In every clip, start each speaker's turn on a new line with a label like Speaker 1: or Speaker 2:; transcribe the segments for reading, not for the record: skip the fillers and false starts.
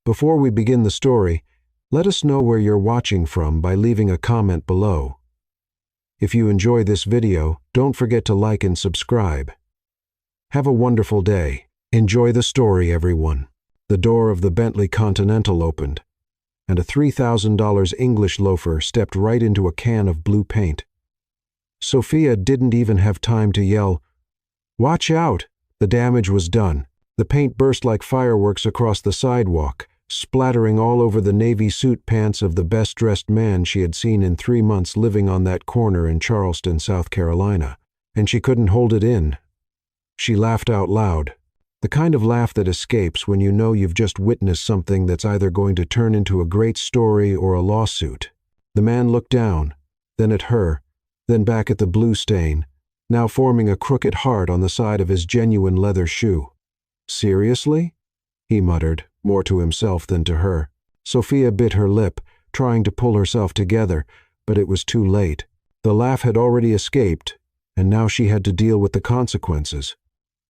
Speaker 1: Before we begin the story, let us know where you're watching from by leaving a comment below. If you enjoy this video, don't forget to like and subscribe. Have a wonderful day. Enjoy the story, everyone. The door of the Bentley Continental opened, and a $3,000 English loafer stepped right into a can of blue paint. Sophia didn't even have time to yell, "Watch out!" The damage was done. The paint burst like fireworks across the sidewalk, splattering all over the navy suit pants of the best-dressed man she had seen in 3 months living on that corner in Charleston, South Carolina. And she couldn't hold it in. She laughed out loud. The kind of laugh that escapes when you know you've just witnessed something that's either going to turn into a great story or a lawsuit. The man looked down, then at her, then back at the blue stain, now forming a crooked heart on the side of his genuine leather shoe. "Seriously?" he muttered, more to himself than to her. Sophia bit her lip, trying to pull herself together, but it was too late. The laugh had already escaped, and now she had to deal with the consequences.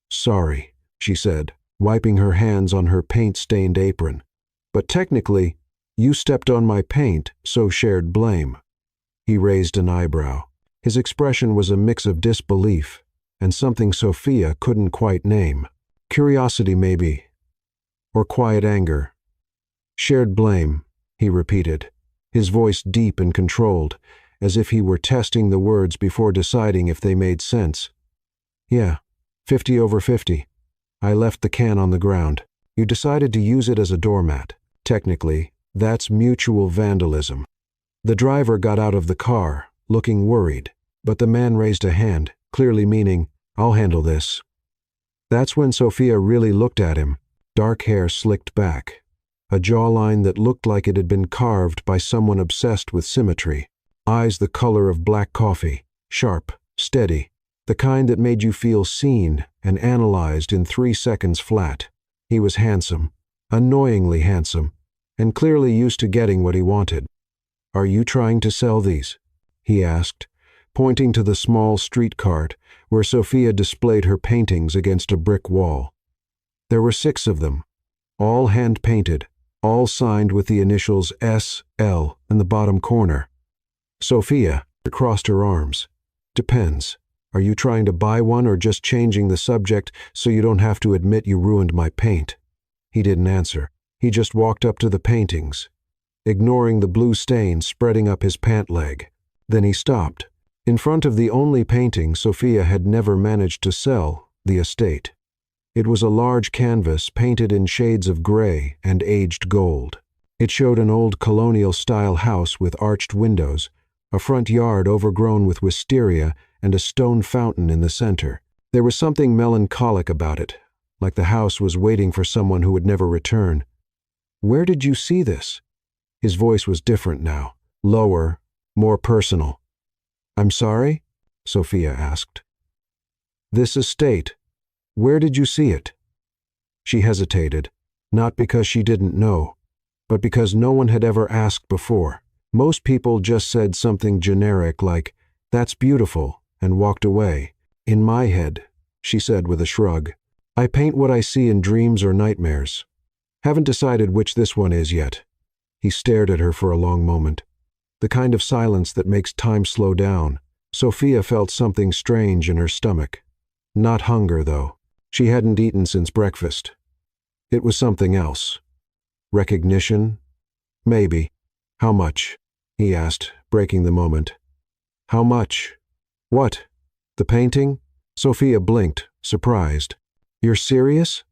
Speaker 1: "Sorry," she said, wiping her hands on her paint-stained apron. "But technically, you stepped on my paint, so shared blame." He raised an eyebrow. His expression was a mix of disbelief and something Sophia couldn't quite name. Curiosity, maybe, or quiet anger. "Shared blame," he repeated, his voice deep and controlled, as if he were testing the words before deciding if they made sense. "Yeah, 50 over 50. I left the can on the ground. You decided to use it as a doormat. Technically, that's mutual vandalism." The driver got out of the car, looking worried, but the man raised a hand, clearly meaning, "I'll handle this." That's when Sophia really looked at him, dark hair slicked back, a jawline that looked like it had been carved by someone obsessed with symmetry, eyes the color of black coffee, sharp, steady, the kind that made you feel seen and analyzed in 3 seconds flat. He was handsome, annoyingly handsome, and clearly used to getting what he wanted. "Are you trying to sell these?" he asked, pointing to the small street cart where Sophia displayed her paintings against a brick wall. There were 6 of them, all hand-painted, all signed with the initials S.L. in the bottom corner. Sophia crossed her arms. "Depends. Are you trying to buy one or just changing the subject so you don't have to admit you ruined my paint?" He didn't answer. He just walked up to the paintings, ignoring the blue stain spreading up his pant leg. Then he stopped, in front of the only painting Sophia had never managed to sell, the estate. It was a large canvas painted in shades of gray and aged gold. It showed an old colonial-style house with arched windows, a front yard overgrown with wisteria, and a stone fountain in the center. There was something melancholic about it, like the house was waiting for someone who would never return. "Where did you see this?" His voice was different now, lower, more personal. "I'm sorry?" Sophia asked. "This estate. Where did you see it?" She hesitated, not because she didn't know, but because no one had ever asked before. Most people just said something generic like, "That's beautiful," and walked away. "In my head," she said with a shrug, "I paint what I see in dreams or nightmares. Haven't decided which this one is yet." He stared at her for a long moment. The kind of silence that makes time slow down. Sophia felt something strange in her stomach. Not hunger, though. She hadn't eaten since breakfast. It was something else. Recognition? Maybe. "How much?" he asked, breaking the moment. "How much?" "What? The painting?" Sophia blinked, surprised. "You're serious?"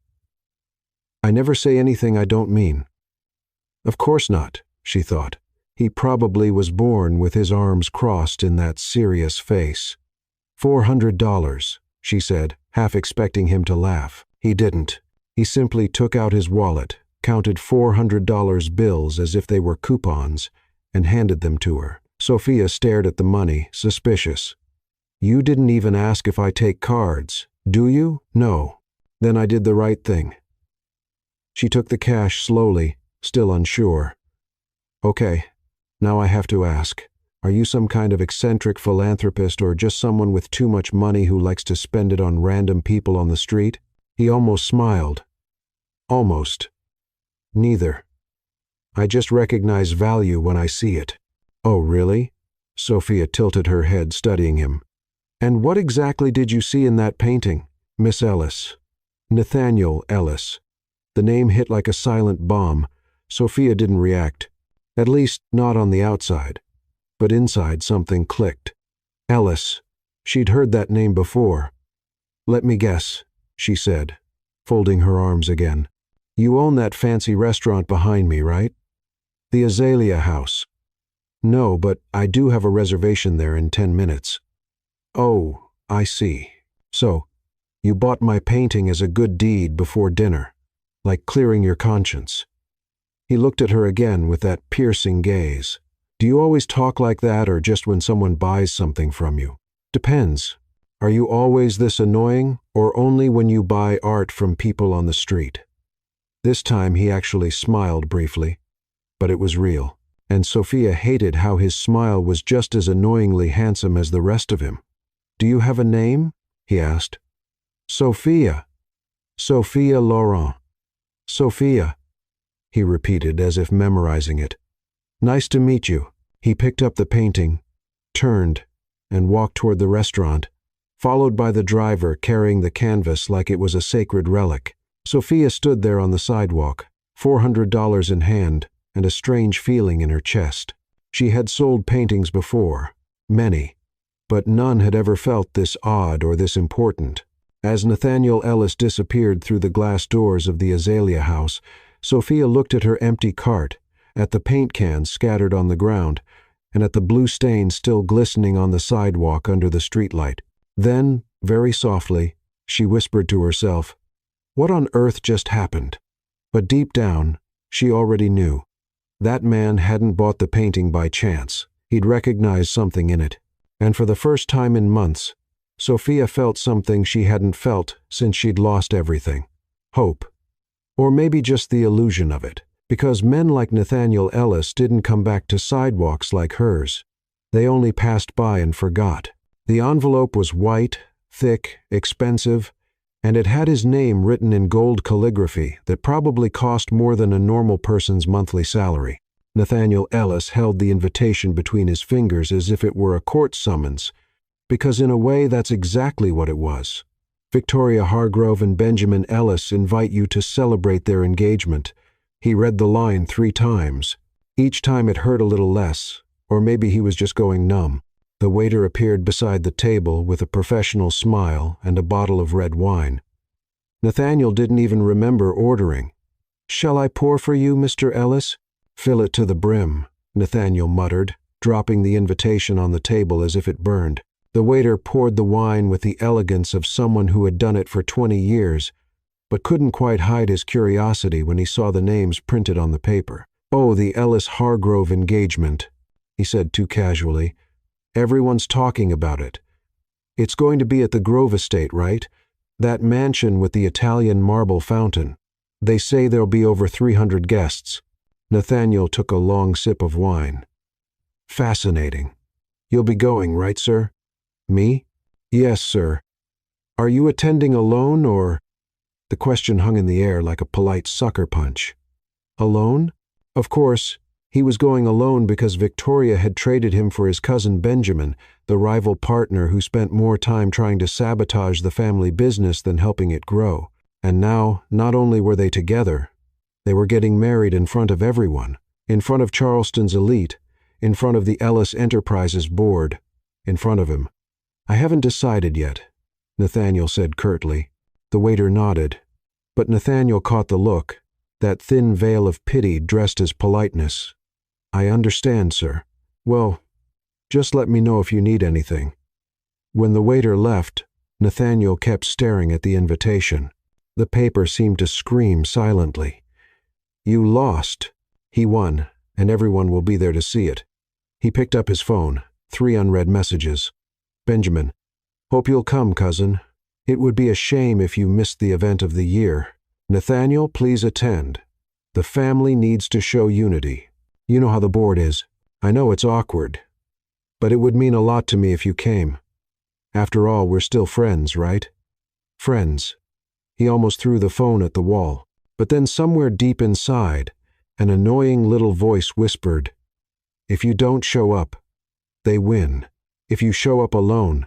Speaker 1: "I never say anything I don't mean." Of course not, she thought. He probably was born with his arms crossed in that serious face. $400, she said, half expecting him to laugh. He didn't. He simply took out his wallet, counted $400 bills as if they were coupons, and handed them to her. Sophia stared at the money, suspicious. "You didn't even ask if I take cards, do you?" "No." "Then I did the right thing." She took the cash slowly, still unsure. "Okay, now I have to ask. Are you some kind of eccentric philanthropist or just someone with too much money who likes to spend it on random people on the street?" He almost smiled. "Almost." "Neither," I just recognize value when I see it." "Oh, really?" Sophia tilted her head, studying him. "And what exactly did you see in that painting, Miss Ellis?" "Nathaniel Ellis." The name hit like a silent bomb. Sophia didn't react. At least, not on the outside. But inside, something clicked. Ellis. She'd heard that name before. "Let me guess," she said, folding her arms again. "You own that fancy restaurant behind me, right? The Azalea House." "No, but I do have a reservation there in 10 minutes. "Oh, I see. So, you bought my painting as a good deed before dinner, like clearing your conscience." He looked at her again with that piercing gaze. "Do you always talk like that, or just when someone buys something from you?" "Depends. Are you always this annoying, or only when you buy art from people on the street?" This time he actually smiled briefly, but it was real, and Sophia hated how his smile was just as annoyingly handsome as the rest of him. "Do you have a name?" he asked. "Sophia. Sophia Laurent. Sophia," he repeated as if memorizing it. "Nice to meet you." He picked up the painting, turned, and walked toward the restaurant, followed by the driver carrying the canvas like it was a sacred relic. Sophia stood there on the sidewalk, $400 in hand, and a strange feeling in her chest. She had sold paintings before, many, but none had ever felt this odd or this important. As Nathaniel Ellis disappeared through the glass doors of the Azalea House, Sophia looked at her empty cart, at the paint cans scattered on the ground, and at the blue stain still glistening on the sidewalk under the streetlight. Then, very softly, she whispered to herself, "What on earth just happened?" But deep down, she already knew. That man hadn't bought the painting by chance. He'd recognized something in it. And for the first time in months, Sophia felt something she hadn't felt since she'd lost everything. Hope. Or maybe just the illusion of it. Because men like Nathaniel Ellis didn't come back to sidewalks like hers. They only passed by and forgot. The envelope was white, thick, expensive, and it had his name written in gold calligraphy that probably cost more than a normal person's monthly salary. Nathaniel Ellis held the invitation between his fingers as if it were a court summons, because in a way that's exactly what it was. "Victoria Hargrove and Benjamin Ellis invite you to celebrate their engagement." He read the line 3 times. Each time it hurt a little less, or maybe he was just going numb. The waiter appeared beside the table with a professional smile and a bottle of red wine. Nathaniel didn't even remember ordering. "Shall I pour for you, Mr. Ellis?" "Fill it to the brim," Nathaniel muttered, dropping the invitation on the table as if it burned. The waiter poured the wine with the elegance of someone who had done it for 20 years, but couldn't quite hide his curiosity when he saw the names printed on the paper. "Oh, the Ellis Hargrove engagement," he said too casually. "Everyone's talking about it. It's going to be at the Grove Estate, right? That mansion with the Italian marble fountain. They say there'll be over 300 guests." Nathaniel took a long sip of wine. "Fascinating. You'll be going, right, sir?" "Me?" "Yes, sir." "Are you attending alone, or—" The question hung in the air like a polite sucker punch. Alone? Of course, he was going alone because Victoria had traded him for his cousin Benjamin, the rival partner who spent more time trying to sabotage the family business than helping it grow. And now, not only were they together, they were getting married in front of everyone, in front of Charleston's elite, in front of the Ellis Enterprises board, in front of him. "I haven't decided yet," Nathaniel said curtly. The waiter nodded, but Nathaniel caught the look, that thin veil of pity dressed as politeness. "I understand, sir. Well, just let me know if you need anything." When the waiter left, Nathaniel kept staring at the invitation. The paper seemed to scream silently. "You lost. He won, and everyone will be there to see it." He picked up his phone, 3 unread messages. "Benjamin, hope you'll come, cousin. It would be a shame if you missed the event of the year. Nathaniel, please attend. The family needs to show unity. You know how the board is. I know it's awkward, but it would mean a lot to me if you came. After all, we're still friends, right?" Friends. He almost threw the phone at the wall. But then somewhere deep inside, An annoying little voice whispered, "If you don't show up, they win. If you show up alone,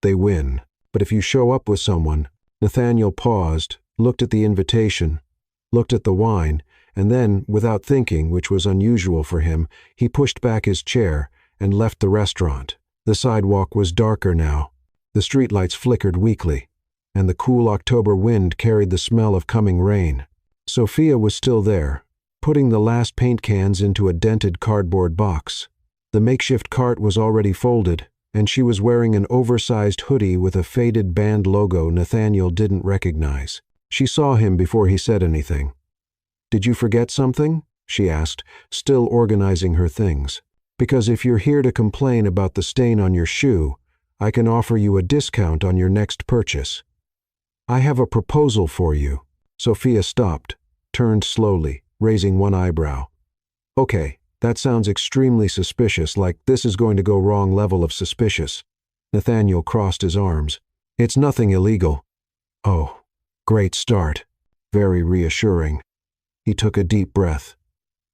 Speaker 1: they win. But if you show up with someone." Nathaniel paused, looked at the invitation, looked at the wine, and then, without thinking, which was unusual for him, he pushed back his chair and left the restaurant. The sidewalk was darker now. The streetlights flickered weakly, and the cool October wind carried the smell of coming rain. Sophia was still there, putting the last paint cans into a dented cardboard box. The makeshift cart was already folded, and she was wearing an oversized hoodie with a faded band logo Nathaniel didn't recognize. She saw him before he said anything. "Did you forget something?" she asked, still organizing her things. "Because if you're here to complain about the stain on your shoe, I can offer you a discount on your next purchase. I have a proposal for you." Sophia stopped, turned slowly, raising one eyebrow. "Okay, that sounds extremely suspicious, like this is going to go wrong level of suspicious." Nathaniel crossed his arms. "It's nothing illegal." "Oh, great start. Very reassuring." He took a deep breath.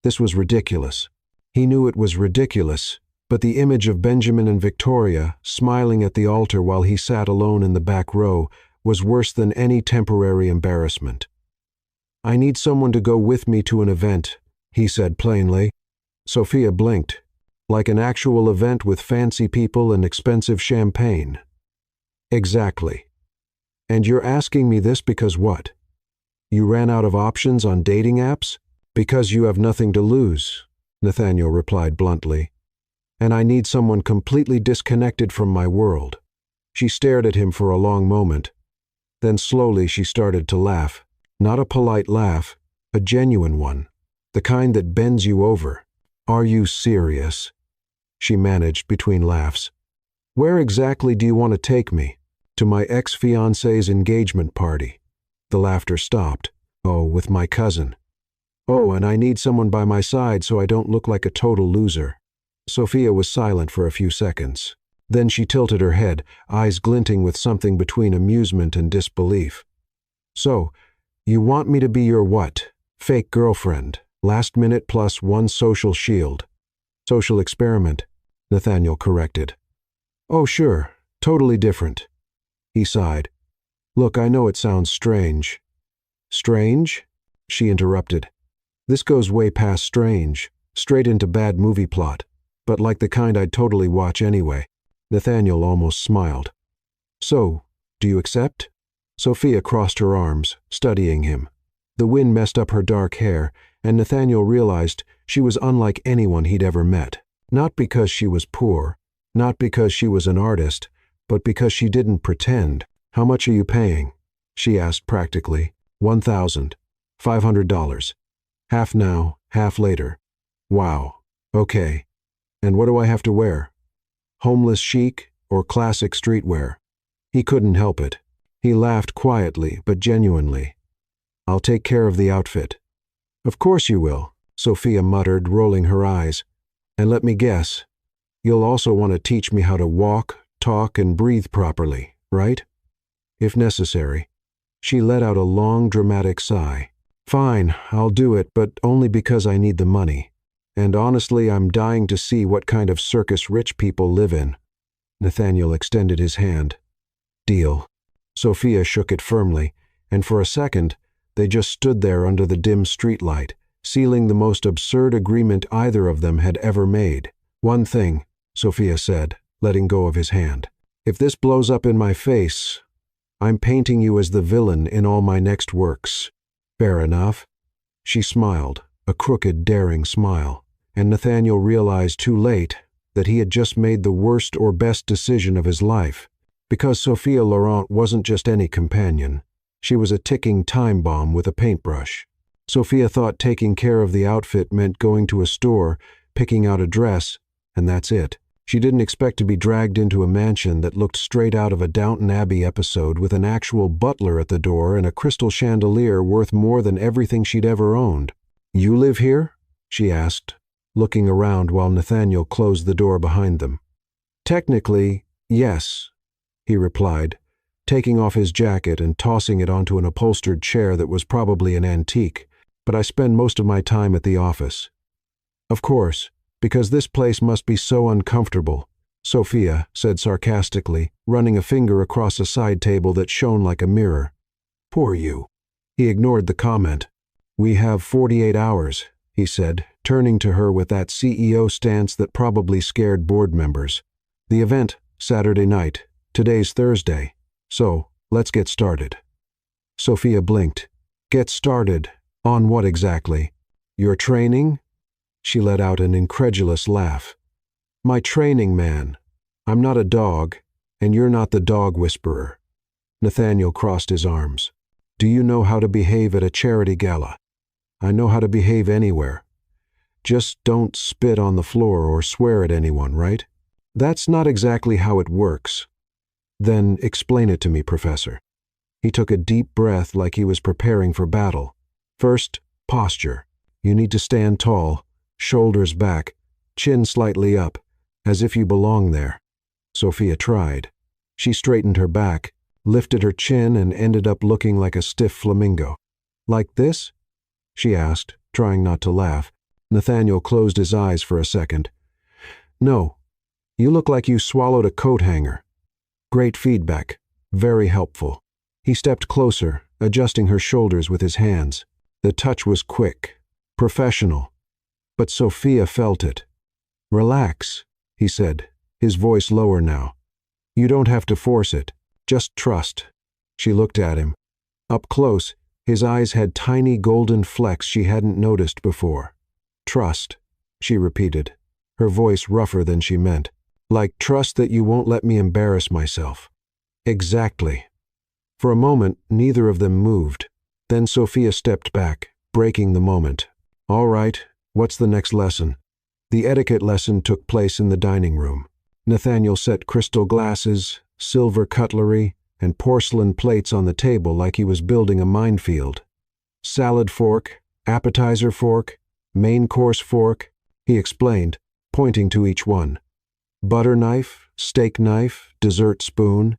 Speaker 1: This was ridiculous. He knew it was ridiculous, but the image of Benjamin and Victoria, smiling at the altar while he sat alone in the back row, was worse than any temporary embarrassment. "I need someone to go with me to an event," he said plainly. Sophia blinked. "Like an actual event with fancy people and expensive champagne?" "Exactly. And you're asking me this because what? You ran out of options on dating apps?" "Because you have nothing to lose," Nathaniel replied bluntly. "And I need someone completely disconnected from my world." She stared at him for a long moment. Then slowly she started to laugh. Not a polite laugh, a genuine one. The kind that bends you over. "Are you serious?" she managed between laughs. "Where exactly do you want to take me?" "To my ex-fiancé's engagement party." The laughter stopped. "Oh, with my cousin." "Oh, and I need someone by my side so I don't look like a total loser." Sophia was silent for a few seconds. Then she tilted her head, eyes glinting with something between amusement and disbelief. "So, you want me to be your what? Fake girlfriend, last minute plus one social shield." "Social experiment," Nathaniel corrected. "Oh, sure, totally different." He sighed. "Look, I know it sounds strange." "Strange?" she interrupted. "This goes way past strange, straight into bad movie plot, but like the kind I'd totally watch anyway." Nathaniel almost smiled. "So, do you accept?" Sophia crossed her arms, studying him. The wind messed up her dark hair, and Nathaniel realized she was unlike anyone he'd ever met. Not because she was poor, not because she was an artist, but because she didn't pretend. "How much are you paying?" she asked practically. $1,500. Half now, half later." "Wow. Okay. And what do I have to wear? Homeless chic or classic streetwear?" He couldn't help it. He laughed quietly but genuinely. "I'll take care of the outfit." "Of course you will," Sophia muttered, rolling her eyes. "And let me guess, you'll also want to teach me how to walk, talk, and breathe properly, right?" "If necessary." She let out a long, dramatic sigh. "Fine, I'll do it, but only because I need the money. And honestly, I'm dying to see what kind of circus rich people live in." Nathaniel extended his hand. "Deal." Sophia shook it firmly, and for a second, they just stood there under the dim streetlight, sealing the most absurd agreement either of them had ever made. "One thing," Sophia said, letting go of his hand. "If this blows up in my face, I'm painting you as the villain in all my next works." "Fair enough." She smiled, a crooked, daring smile, and Nathaniel realized too late that he had just made the worst or best decision of his life, because Sophia Laurent wasn't just any companion. She was a ticking time bomb with a paintbrush. Sophia thought taking care of the outfit meant going to a store, picking out a dress, and that's it. She didn't expect to be dragged into a mansion that looked straight out of a Downton Abbey episode with an actual butler at the door and a crystal chandelier worth more than everything she'd ever owned. "You live here?" she asked, looking around while Nathaniel closed the door behind them. "Technically, yes," he replied, taking off his jacket and tossing it onto an upholstered chair that was probably an antique. but I spend most of my time at the office. Of course, because this place must be so uncomfortable, Sophia said sarcastically, running a finger across a side table that shone like a mirror. Poor you. He ignored the comment. We have 48 hours, he said, turning to her with that CEO stance that probably scared board members. The event, Saturday night. Today's Thursday. So, let's get started. Sophia blinked. Get started? On what exactly? Your training? She let out an incredulous laugh. My training, man. I'm not a dog, and you're not the dog whisperer. Nathaniel crossed his arms. Do you know how to behave at a charity gala? I know how to behave anywhere. Just don't spit on the floor or swear at anyone, right? That's not exactly how it works. Then explain it to me, Professor. He took a deep breath like he was preparing for battle. First, posture. You need to stand tall, shoulders back, chin slightly up, as if you belong there. Sophia tried. She straightened her back, lifted her chin, and ended up looking like a stiff flamingo. Like this? She asked, trying not to laugh. Nathaniel closed his eyes for a second. No. You look like you swallowed a coat hanger. Great feedback. Very helpful. He stepped closer, adjusting her shoulders with his hands. The touch was quick, professional. But Sophia felt it. Relax, he said, his voice lower now. You don't have to force it. Just trust. She looked at him. Up close, his eyes had tiny golden flecks she hadn't noticed before. Trust, she repeated, her voice rougher than she meant. Like trust that you won't let me embarrass myself. Exactly. For a moment, neither of them moved. Then Sophia stepped back, breaking the moment. All right, what's the next lesson? The etiquette lesson took place in the dining room. Nathaniel set crystal glasses, silver cutlery, and porcelain plates on the table like he was building a minefield. Salad fork, appetizer fork, main course fork, he explained, pointing to each one. Butter knife, steak knife, dessert spoon.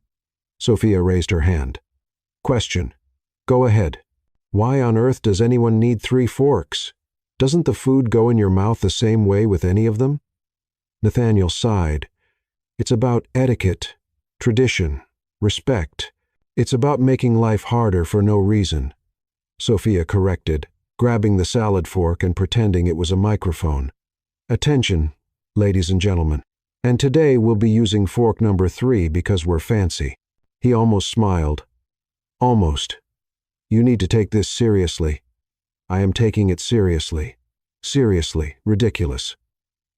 Speaker 1: Sophia raised her hand. Question. Go ahead. Why on earth does anyone need 3 forks? Doesn't the food go in your mouth the same way with any of them? Nathaniel sighed. It's about etiquette, tradition, respect. It's about making life harder for no reason. Sophia corrected, grabbing the salad fork and pretending it was a microphone. Attention, ladies and gentlemen. And today we'll be using fork number 3 because we're fancy. He almost smiled. Almost. You need to take this seriously. I am taking it seriously. Seriously, ridiculous.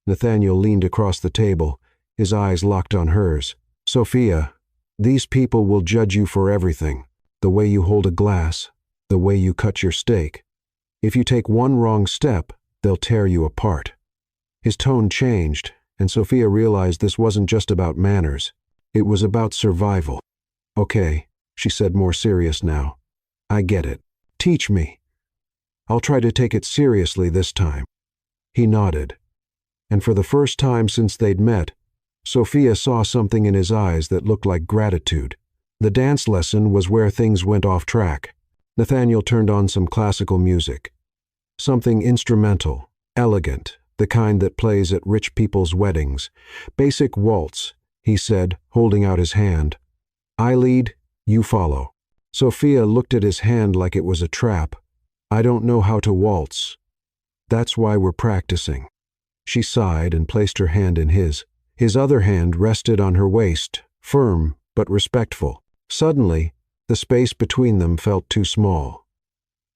Speaker 1: Nathaniel leaned across the table, his eyes locked on hers. Sophia, these people will judge you for everything. The way you hold a glass, the way you cut your steak. If you take one wrong step, they'll tear you apart. His tone changed, and Sophia realized this wasn't just about manners. It was about survival. Okay, she said, more serious now. I get it. Teach me. I'll try to take it seriously this time. He nodded. And for the first time since they'd met, Sophia saw something in his eyes that looked like gratitude. The dance lesson was where things went off track. Nathaniel turned on some classical music. Something instrumental, elegant, the kind that plays at rich people's weddings. Basic waltz, he said, holding out his hand. I lead, you follow. Sophia looked at his hand like it was a trap. I don't know how to waltz. That's why we're practicing. She sighed and placed her hand in his. His other hand rested on her waist, firm but respectful. Suddenly, the space between them felt too small.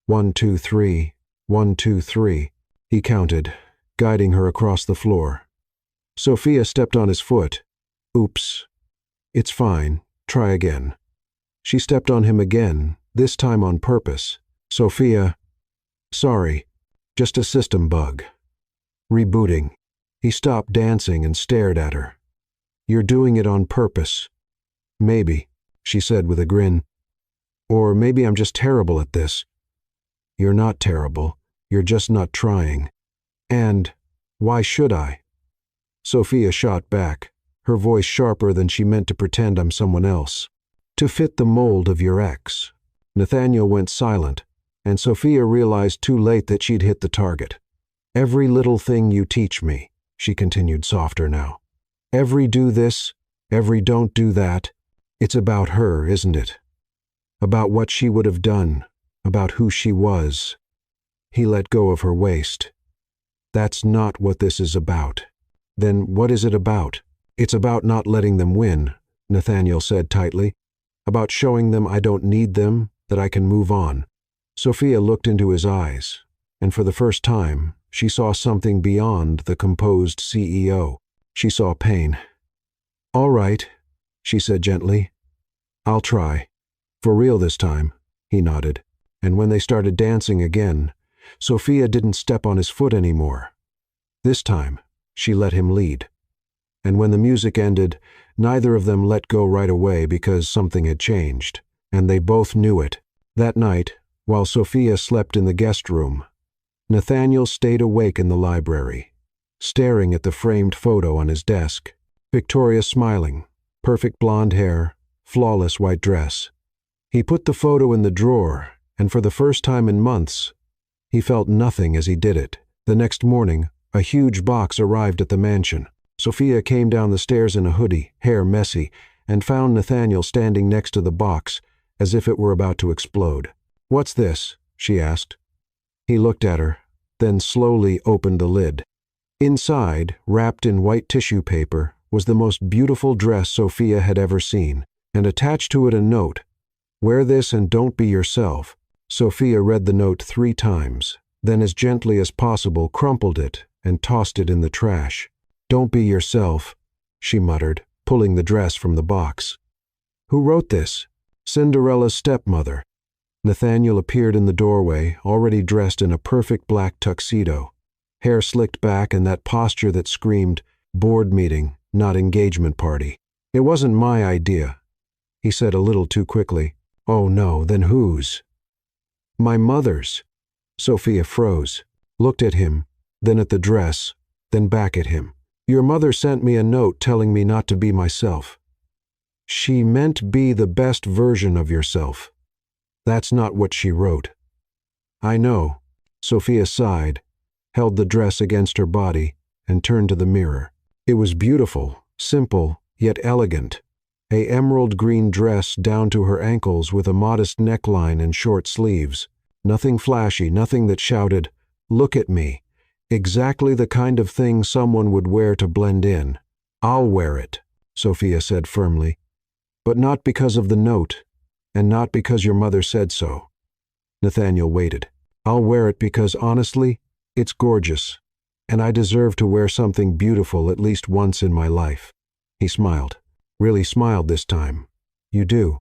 Speaker 1: 1, 2, 3, 1, 2, 3, he counted, guiding her across the floor. Sophia stepped on his foot. Oops. It's fine. Try again. She stepped on him again, this time on purpose. Sophia. Sorry. Just a system bug. Rebooting. He stopped dancing and stared at her. You're doing it on purpose. Maybe, she said with a grin. Or maybe I'm just terrible at this. You're not terrible. You're just not trying. And why should I? Sophia shot back, her voice sharper than she meant to pretend I'm someone else. To fit the mold of your ex. Nathaniel went silent, and Sophia realized too late that she'd hit the target. "Every little thing you teach me," she continued softer now. "Every do this, every don't do that. It's about her, isn't it? About what she would have done, about who she was." He let go of her waist. "That's not what this is about." "Then what is it about?" "It's about not letting them win," Nathaniel said tightly. "About showing them I don't need them, that I can move on." Sophia looked into his eyes, and for the first time, she saw something beyond the composed CEO. She saw pain. "All right," she said gently. "I'll try. For real this time," he nodded. And when they started dancing again, Sophia didn't step on his foot anymore. This time, she let him lead. And when the music ended, neither of them let go right away because something had changed, and they both knew it. That night, while Sophia slept in the guest room, Nathaniel stayed awake in the library, staring at the framed photo on his desk. Victoria smiling, perfect blonde hair, flawless white dress. He put the photo in the drawer, and for the first time in months, he felt nothing as he did it. The next morning, a huge box arrived at the mansion. Sophia came down the stairs in a hoodie, hair messy, and found Nathaniel standing next to the box, as if it were about to explode. "What's this?" she asked. He looked at her, then slowly opened the lid. Inside, wrapped in white tissue paper, was the most beautiful dress Sophia had ever seen, and attached to it a note. "Wear this and don't be yourself." Sophia read the note 3 times, then as gently as possible crumpled it and tossed it in the trash. "Don't be yourself," she muttered, pulling the dress from the box. "Who wrote this?" "Cinderella's stepmother." Nathaniel appeared in the doorway, already dressed in a perfect black tuxedo, hair slicked back and that posture that screamed, "board meeting, not engagement party." "It wasn't my idea," he said a little too quickly. "Oh no, then whose?" "My mother's." Sophia froze, looked at him, then at the dress, then back at him. "Your mother sent me a note telling me not to be myself." "She meant be the best version of yourself. That's not what she wrote." "I know." Sophia sighed, held the dress against her body, and turned to the mirror. It was beautiful, simple, yet elegant. A emerald green dress down to her ankles with a modest neckline and short sleeves. Nothing flashy, nothing that shouted, "Look at me." Exactly the kind of thing someone would wear to blend in. "I'll wear it," Sophia said firmly. "But not because of the note, and not because your mother said so." Nathaniel waited. "I'll wear it because, honestly, it's gorgeous, and I deserve to wear something beautiful at least once in my life." He smiled. Really smiled this time. "You do."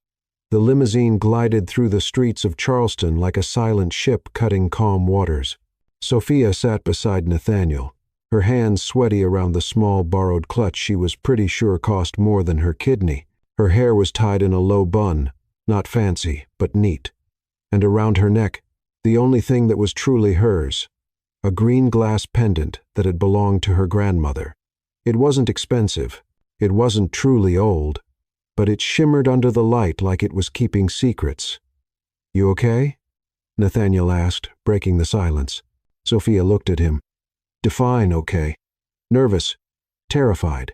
Speaker 1: The limousine glided through the streets of Charleston like a silent ship cutting calm waters. Sophia sat beside Nathaniel, her hands sweaty around the small borrowed clutch she was pretty sure cost more than her kidney. Her hair was tied in a low bun, not fancy, but neat. And around her neck, the only thing that was truly hers, a green glass pendant that had belonged to her grandmother. It wasn't expensive, it wasn't truly old, but it shimmered under the light like it was keeping secrets. "You okay?" Nathaniel asked, breaking the silence. Sophia looked at him. "Define okay." "Nervous. Terrified."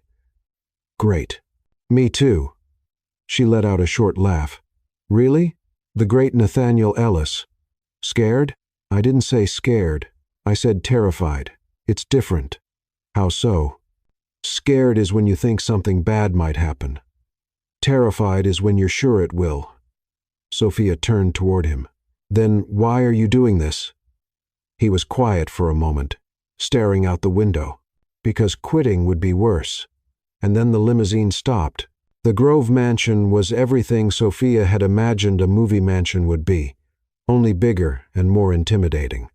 Speaker 1: "Great. Me too." She let out a short laugh. "Really? The great Nathaniel Ellis. Scared?" "I didn't say scared. I said terrified. It's different." "How so?" "Scared is when you think something bad might happen. Terrified is when you're sure it will." Sophia turned toward him. "Then why are you doing this?" He was quiet for a moment, staring out the window. "Because quitting would be worse." And then the limousine stopped. The Grove Mansion was everything Sophia had imagined a movie mansion would be, only bigger and more intimidating.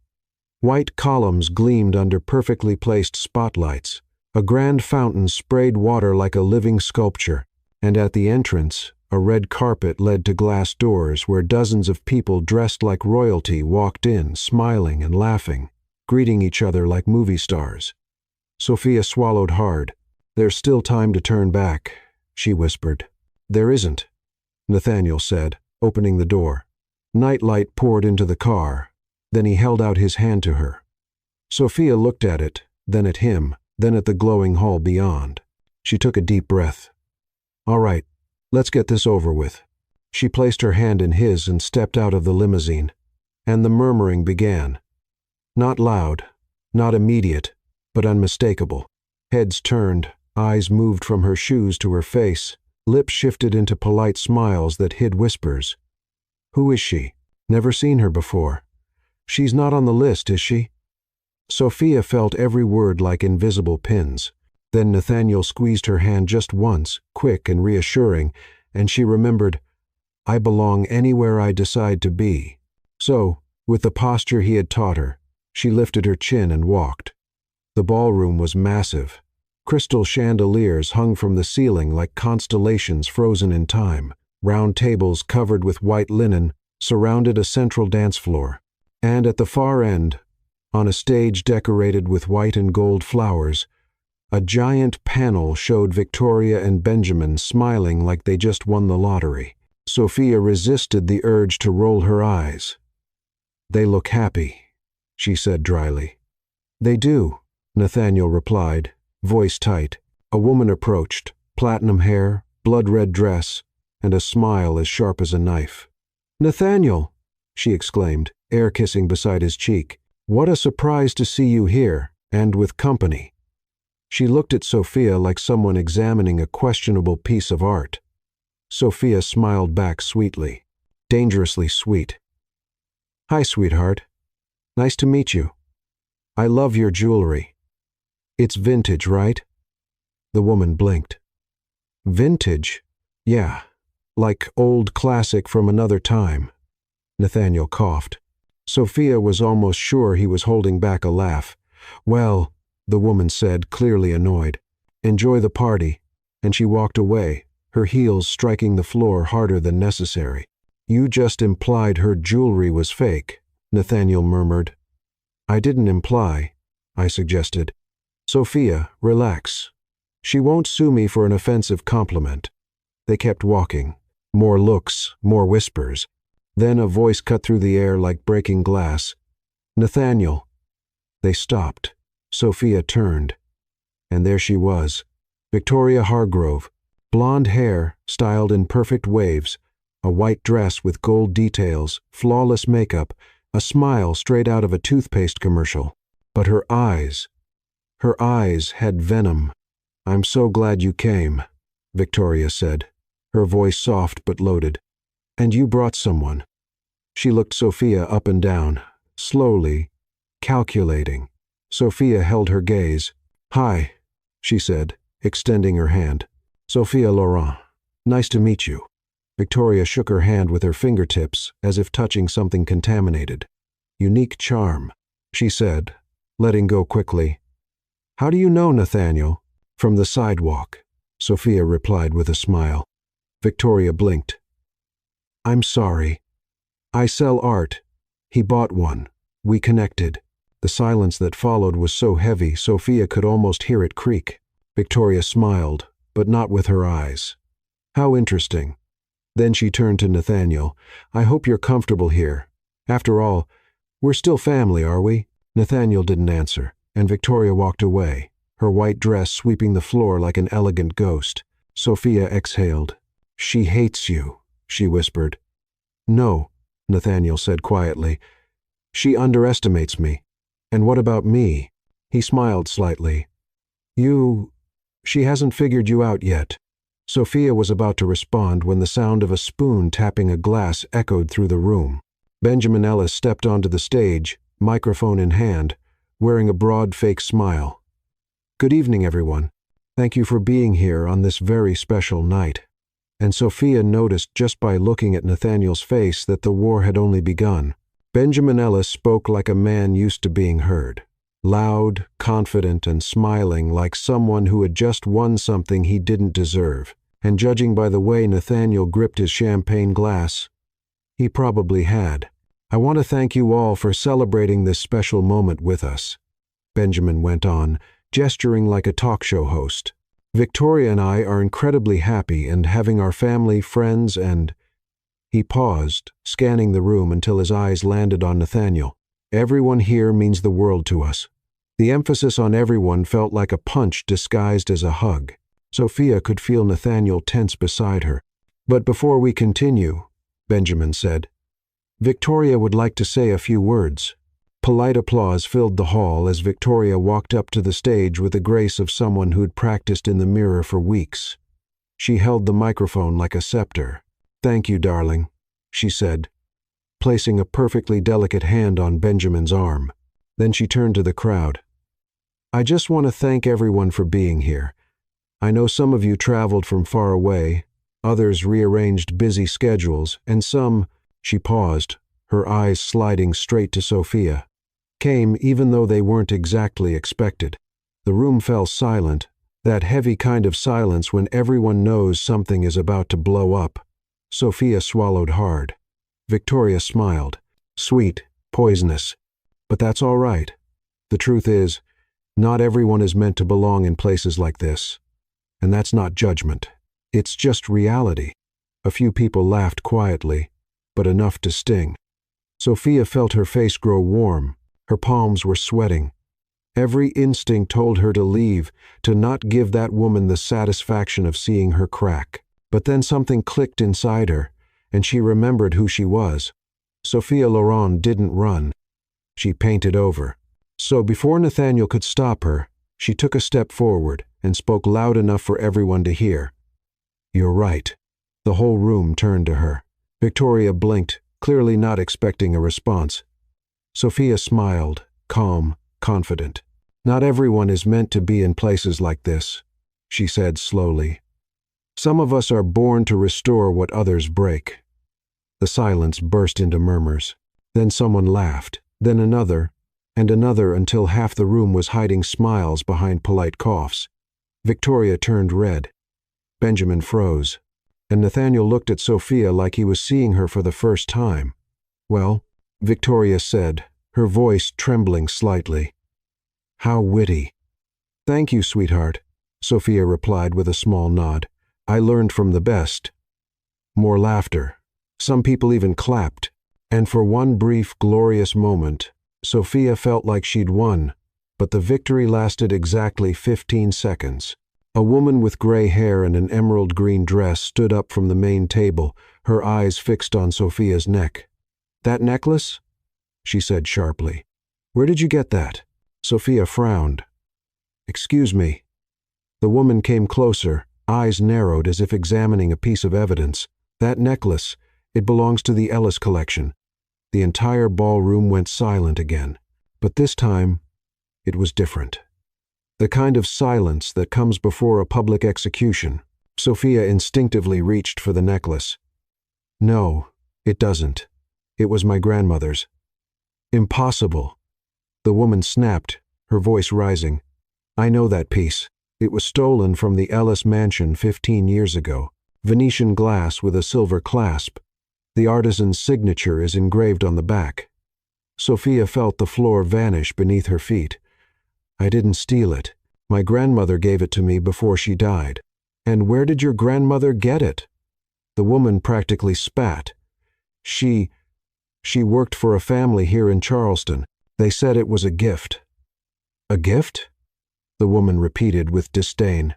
Speaker 1: White columns gleamed under perfectly placed spotlights. A grand fountain sprayed water like a living sculpture, and at the entrance, a red carpet led to glass doors where dozens of people dressed like royalty walked in, smiling and laughing, greeting each other like movie stars. Sophia swallowed hard. "There's still time to turn back," she whispered. "There isn't," Nathaniel said, opening the door. Nightlight poured into the car, Then he held out his hand to her. Sophia looked at it, then at him, then at the glowing hall beyond. She took a deep breath. "All right, let's get this over with." She placed her hand in his and stepped out of the limousine. And the murmuring began. Not loud, not immediate, but unmistakable. Heads turned, eyes moved from her shoes to her face, lips shifted into polite smiles that hid whispers. "Who is she? Never seen her before. She's not on the list, is she?" Sophia felt every word like invisible pins. Then Nathaniel squeezed her hand just once, quick and reassuring, and she remembered, "I belong anywhere I decide to be." So, with the posture he had taught her, she lifted her chin and walked. The ballroom was massive. Crystal chandeliers hung from the ceiling like constellations frozen in time. Round tables covered with white linen surrounded a central dance floor. And at the far end, on a stage decorated with white and gold flowers, a giant panel showed Victoria and Benjamin smiling like they just won the lottery. Sophia resisted the urge to roll her eyes. "They look happy," she said dryly. "They do," Nathaniel replied, voice tight. A woman approached, platinum hair, blood-red dress, and a smile as sharp as a knife. "Nathaniel!" she exclaimed, air-kissing beside his cheek. "What a surprise to see you here, and with company." She looked at Sophia like someone examining a questionable piece of art. Sophia smiled back sweetly, dangerously sweet. "Hi, sweetheart. Nice to meet you. I love your jewelry. It's vintage, right?" The woman blinked. "Vintage? Yeah, like old classic from another time." Nathaniel coughed. Sophia was almost sure he was holding back a laugh. "Well," the woman said, clearly annoyed, "enjoy the party," and she walked away, her heels striking the floor harder than necessary. "You just implied her jewelry was fake," Nathaniel murmured. "I didn't imply," I suggested. "Sophia, relax. She won't sue me for an offensive compliment." They kept walking. More looks, more whispers. Then a voice cut through the air like breaking glass. "Nathaniel." They stopped. Sophia turned. And there she was, Victoria Hargrove, blonde hair styled in perfect waves, a white dress with gold details, flawless makeup, a smile straight out of a toothpaste commercial. But her eyes had venom. "I'm so glad you came," Victoria said, her voice soft but loaded. "And you brought someone." She looked Sophia up and down, slowly, calculating. Sophia held her gaze. "Hi," she said, extending her hand. "Sophia Laurent. Nice to meet you." Victoria shook her hand with her fingertips as if touching something contaminated. "Unique charm," she said, letting go quickly. "How do you know Nathaniel?" "From the sidewalk," Sophia replied with a smile. Victoria blinked. "I'm sorry. I sell art. He bought one. We connected." The silence that followed was so heavy Sophia could almost hear it creak. Victoria smiled, but not with her eyes. "How interesting." Then she turned to Nathaniel. "I hope you're comfortable here. After all, we're still family, are we?" Nathaniel didn't answer, and Victoria walked away, her white dress sweeping the floor like an elegant ghost. Sophia exhaled. "She hates you," she whispered. "No," Nathaniel said quietly. "She underestimates me." "And what about me?" He smiled slightly. She hasn't figured you out yet." Sophia was about to respond when the sound of a spoon tapping a glass echoed through the room. Benjamin Ellis stepped onto the stage, microphone in hand, wearing a broad fake smile. "Good evening, everyone. Thank you for being here on this very special night." And Sophia noticed just by looking at Nathaniel's face that the war had only begun. Benjamin Ellis spoke like a man used to being heard. Loud, confident, and smiling like someone who had just won something he didn't deserve. And judging by the way Nathaniel gripped his champagne glass, he probably had. "I want to thank you all for celebrating this special moment with us," Benjamin went on, gesturing like a talk show host. "Victoria and I are incredibly happy and having our family, friends, and—" He paused, scanning the room until his eyes landed on Nathaniel. Everyone here means the world to us." The emphasis on everyone felt like a punch disguised as a hug. Sophia could feel Nathaniel tense beside her. "But before we continue," Benjamin said, "Victoria would like to say a few words." Polite applause filled the hall as Victoria walked up to the stage with the grace of someone who'd practiced in the mirror for weeks. She held the microphone like a scepter. "Thank you, darling," she said, placing a perfectly delicate hand on Benjamin's arm. Then she turned to the crowd. "I just want to thank everyone for being here. I know some of you traveled from far away, others rearranged busy schedules, and some," she paused, her eyes sliding straight to Sophia, "came even though they weren't exactly expected." The room fell silent, that heavy kind of silence when everyone knows something is about to blow up. Sophia swallowed hard. Victoria smiled. "Sweet, poisonous. But that's all right. The truth is, not everyone is meant to belong in places like this. And that's not judgment. It's just reality." A few people laughed quietly, but enough to sting. Sophia felt her face grow warm. Her palms were sweating. Every instinct told her to leave, to not give that woman the satisfaction of seeing her crack. But then something clicked inside her, and she remembered who she was. Sophia Loren didn't run. She painted over. So before Nathaniel could stop her, she took a step forward and spoke loud enough for everyone to hear. "You're right." The whole room turned to her. Victoria blinked, clearly not expecting a response. Sophia smiled, calm, confident. "Not everyone is meant to be in places like this," she said slowly. "Some of us are born to restore what others break." The silence burst into murmurs. Then someone laughed, then another, and another until half the room was hiding smiles behind polite coughs. Victoria turned red. Benjamin froze, and Nathaniel looked at Sophia like he was seeing her for the first time. "Well," Victoria said, her voice trembling slightly. "How witty." "Thank you, sweetheart," Sophia replied with a small nod. "I learned from the best." More laughter. Some people even clapped. And for one brief, glorious moment, Sophia felt like she'd won, but the victory lasted exactly 15 seconds. A woman with gray hair and an emerald green dress stood up from the main table, her eyes fixed on Sophia's neck. "That necklace?" she said sharply. "Where did you get that?" Sophia frowned. "Excuse me." The woman came closer, eyes narrowed as if examining a piece of evidence. "That necklace, it belongs to the Ellis collection." The entire ballroom went silent again, but this time it was different. The kind of silence that comes before a public execution. Sophia instinctively reached for the necklace. "No, it doesn't. It was my grandmother's." "Impossible." The woman snapped, her voice rising. "I know that piece. It was stolen from the Ellis mansion 15 years ago. Venetian glass with a silver clasp. The artisan's signature is engraved on the back." Sophia felt the floor vanish beneath her feet. "I didn't steal it. My grandmother gave it to me before she died." "And where did your grandmother get it?" The woman practically spat. She worked for a family here in Charleston. They said it was a gift." "A gift?" the woman repeated with disdain.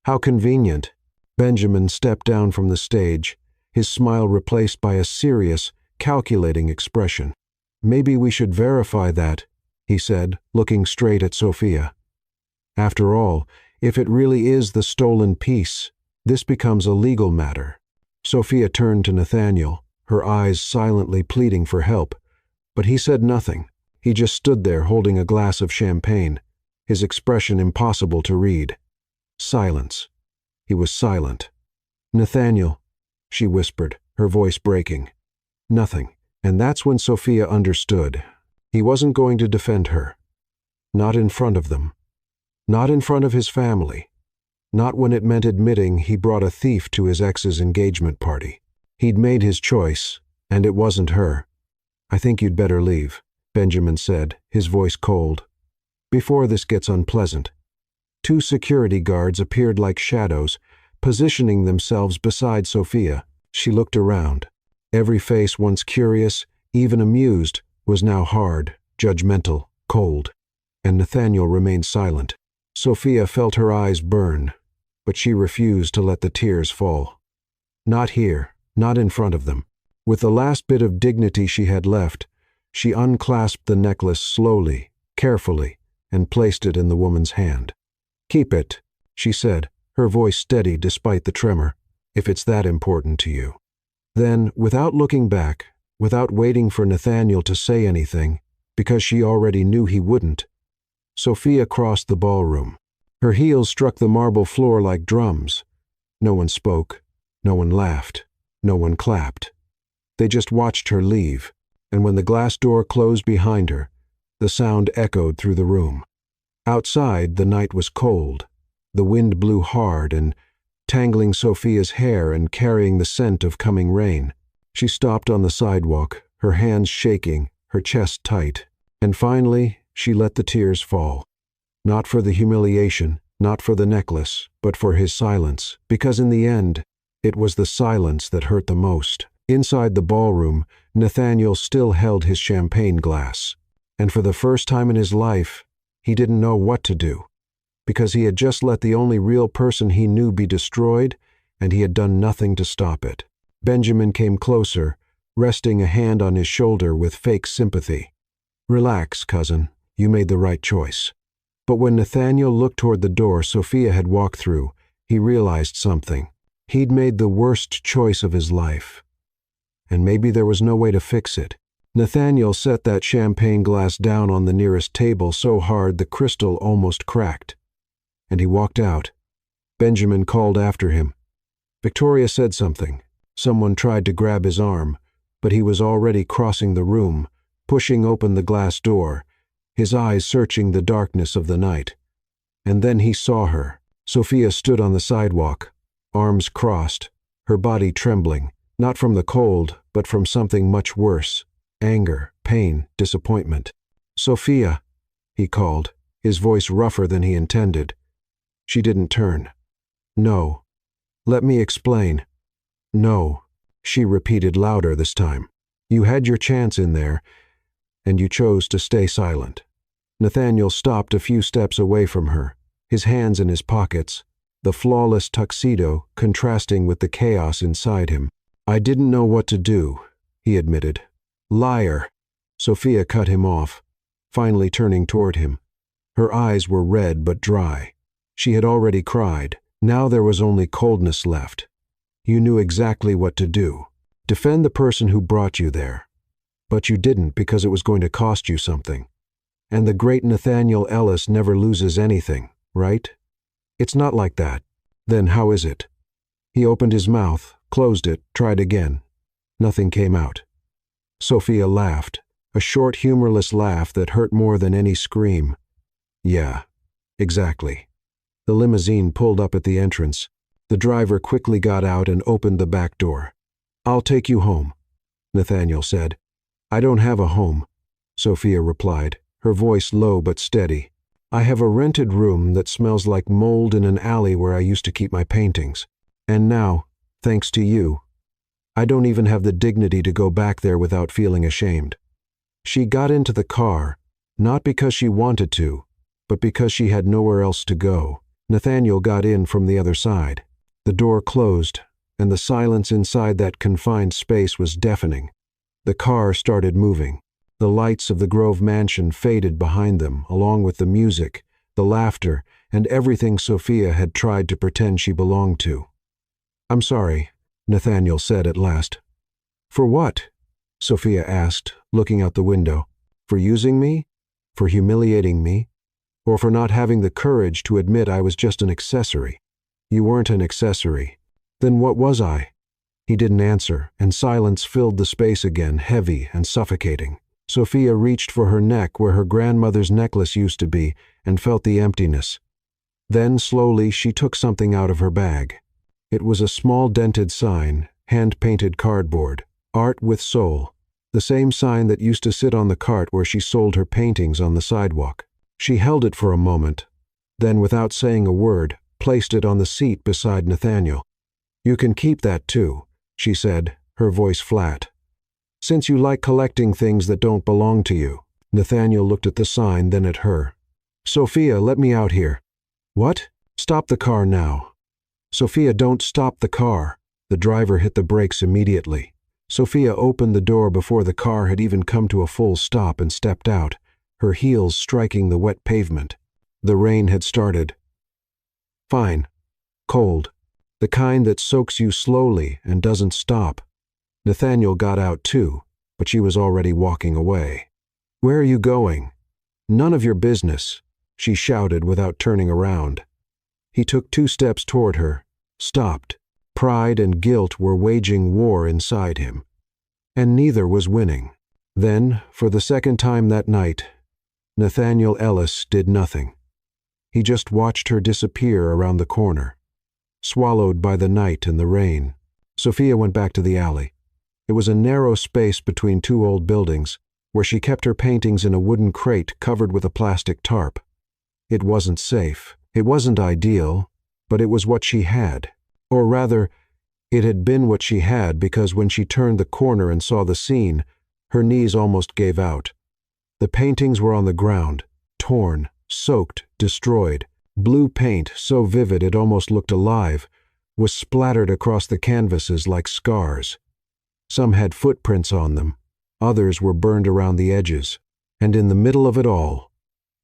Speaker 1: "How convenient." Benjamin stepped down from the stage, his smile replaced by a serious, calculating expression. "Maybe we should verify that," he said, looking straight at Sophia. "After all, if it really is the stolen piece, this becomes a legal matter." Sophia turned to Nathaniel, her eyes silently pleading for help, but he said nothing. He just stood there holding a glass of champagne, his expression impossible to read. Silence. He was silent. "Nathaniel," she whispered, her voice breaking. Nothing. And that's when Sophia understood. He wasn't going to defend her. Not in front of them. Not in front of his family. Not when it meant admitting he brought a thief to his ex's engagement party. He'd made his choice, and it wasn't her. "I think you'd better leave," Benjamin said, his voice cold. "Before this gets unpleasant." 2 security guards appeared like shadows, positioning themselves beside Sophia. She looked around. Every face once curious, even amused, was now hard, judgmental, cold, and Nathaniel remained silent. Sophia felt her eyes burn, but she refused to let the tears fall. Not here, not in front of them. With the last bit of dignity she had left, she unclasped the necklace slowly, carefully, and placed it in the woman's hand. "Keep it," she said, her voice steady despite the tremor, "if it's that important to you." Then, without looking back, without waiting for Nathaniel to say anything, because she already knew he wouldn't, Sophia crossed the ballroom. Her heels struck the marble floor like drums. No one spoke, no one laughed, no one clapped. They just watched her leave, and when the glass door closed behind her, the sound echoed through the room. Outside, the night was cold. The wind blew hard and tangling Sophia's hair and carrying the scent of coming rain. She stopped on the sidewalk, her hands shaking, her chest tight, and finally she let the tears fall. Not for the humiliation, not for the necklace, but for his silence, because in the end, it was the silence that hurt the most. Inside the ballroom, Nathaniel still held his champagne glass, and for the first time in his life, he didn't know what to do, because he had just let the only real person he knew be destroyed, and he had done nothing to stop it. Benjamin came closer, resting a hand on his shoulder with fake sympathy. "Relax, cousin. You made the right choice." But when Nathaniel looked toward the door Sophia had walked through, he realized something. He'd made the worst choice of his life. And maybe there was no way to fix it. Nathaniel set that champagne glass down on the nearest table so hard the crystal almost cracked. And he walked out. Benjamin called after him. Victoria said something. Someone tried to grab his arm, but he was already crossing the room, pushing open the glass door, his eyes searching the darkness of the night. And then he saw her. Sophia stood on the sidewalk, arms crossed, her body trembling, not from the cold, but from something much worse. Anger, pain, disappointment. "Sophia," he called, his voice rougher than he intended. She didn't turn. "No. Let me explain." "No," she repeated louder this time. "You had your chance in there, and you chose to stay silent." Nathaniel stopped a few steps away from her, his hands in his pockets, the flawless tuxedo contrasting with the chaos inside him. "I didn't know what to do," he admitted. "Liar!" Sophia cut him off, finally turning toward him. Her eyes were red but dry. She had already cried. Now there was only coldness left. "You knew exactly what to do. Defend the person who brought you there. But you didn't because it was going to cost you something. And the great Nathaniel Ellis never loses anything, right? It's not like that. Then how is it?" He opened his mouth, closed it, tried again. Nothing came out. Sophia laughed, a short, humorless laugh that hurt more than any scream. "Yeah, exactly." The limousine pulled up at the entrance. The driver quickly got out and opened the back door. "I'll take you home," Nathaniel said. "I don't have a home," Sophia replied, her voice low but steady. "I have a rented room that smells like mold in an alley where I used to keep my paintings. And now, thanks to you, I don't even have the dignity to go back there without feeling ashamed." She got into the car, not because she wanted to, but because she had nowhere else to go. Nathaniel got in from the other side. The door closed, and the silence inside that confined space was deafening. The car started moving. The lights of the Grove mansion faded behind them, along with the music, the laughter, and everything Sophia had tried to pretend she belonged to. "I'm sorry," Nathaniel said at last. "For what?" Sophia asked, looking out the window. "For using me? For humiliating me? Or for not having the courage to admit I was just an accessory?" "You weren't an accessory. Then what was I?" He didn't answer, and silence filled the space again, heavy and suffocating. Sophia reached for her neck where her grandmother's necklace used to be and felt the emptiness. Then, slowly, she took something out of her bag. It was a small dented sign, hand-painted cardboard, "Art with Soul," the same sign that used to sit on the cart where she sold her paintings on the sidewalk. She held it for a moment, then without saying a word, placed it on the seat beside Nathaniel. "You can keep that too," she said, her voice flat. Since you like collecting things that don't belong to you. Nathaniel looked at the sign, then at her. Sophia, let me out here. What? Stop the car now. Sophia, don't stop the car. The driver hit the brakes immediately. Sophia opened the door before the car had even come to a full stop and stepped out, her heels striking the wet pavement. The rain had started. Fine. Cold. The kind that soaks you slowly and doesn't stop. Nathaniel got out too, but she was already walking away. Where are you going? None of your business, she shouted without turning around. He took 2 steps toward her, stopped. Pride and guilt were waging war inside him, and neither was winning. Then, for the second time that night, Nathaniel Ellis did nothing. He just watched her disappear around the corner, swallowed by the night and the rain. Sophia went back to the alley. It was a narrow space between 2 old buildings, where she kept her paintings in a wooden crate covered with a plastic tarp. It wasn't safe. It wasn't ideal, but it was what she had. Or rather, it had been what she had, because when she turned the corner and saw the scene, her knees almost gave out. The paintings were on the ground, torn, soaked, destroyed. Blue paint, so vivid it almost looked alive, was splattered across the canvases like scars. Some had footprints on them, others were burned around the edges, and in the middle of it all,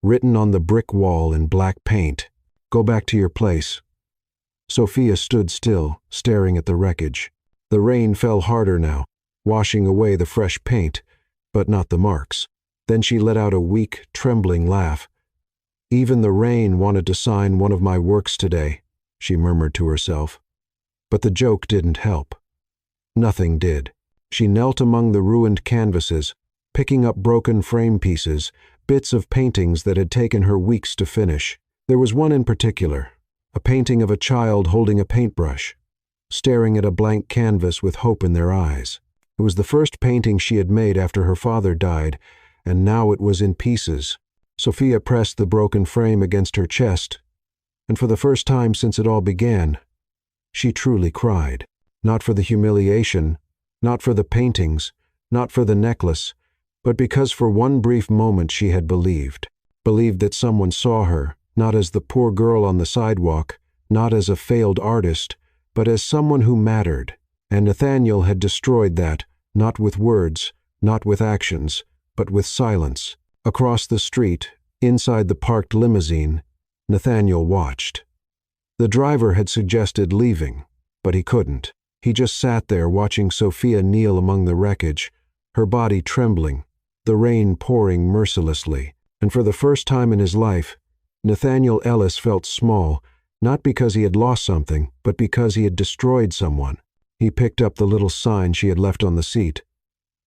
Speaker 1: written on the brick wall in black paint, "Go back to your place." Sophia stood still, staring at the wreckage. The rain fell harder now, washing away the fresh paint, but not the marks. Then she let out a weak, trembling laugh. "Even the rain wanted to sign one of my works today," she murmured to herself. But the joke didn't help. Nothing did. She knelt among the ruined canvases, picking up broken frame pieces, bits of paintings that had taken her weeks to finish. There was one in particular, a painting of a child holding a paintbrush, staring at a blank canvas with hope in their eyes. It was the first painting she had made after her father died, and now it was in pieces. Sophia pressed the broken frame against her chest, and for the first time since it all began, she truly cried. Not for the humiliation, not for the paintings, not for the necklace, but because for one brief moment she had believed that someone saw her, not as the poor girl on the sidewalk, not as a failed artist, but as someone who mattered. And Nathaniel had destroyed that, not with words, not with actions, but with silence. Across the street, inside the parked limousine, Nathaniel watched. The driver had suggested leaving, but he couldn't. He just sat there watching Sophia kneel among the wreckage, her body trembling, the rain pouring mercilessly. And for the first time in his life, Nathaniel Ellis felt small, not because he had lost something, but because he had destroyed someone. He picked up the little sign she had left on the seat.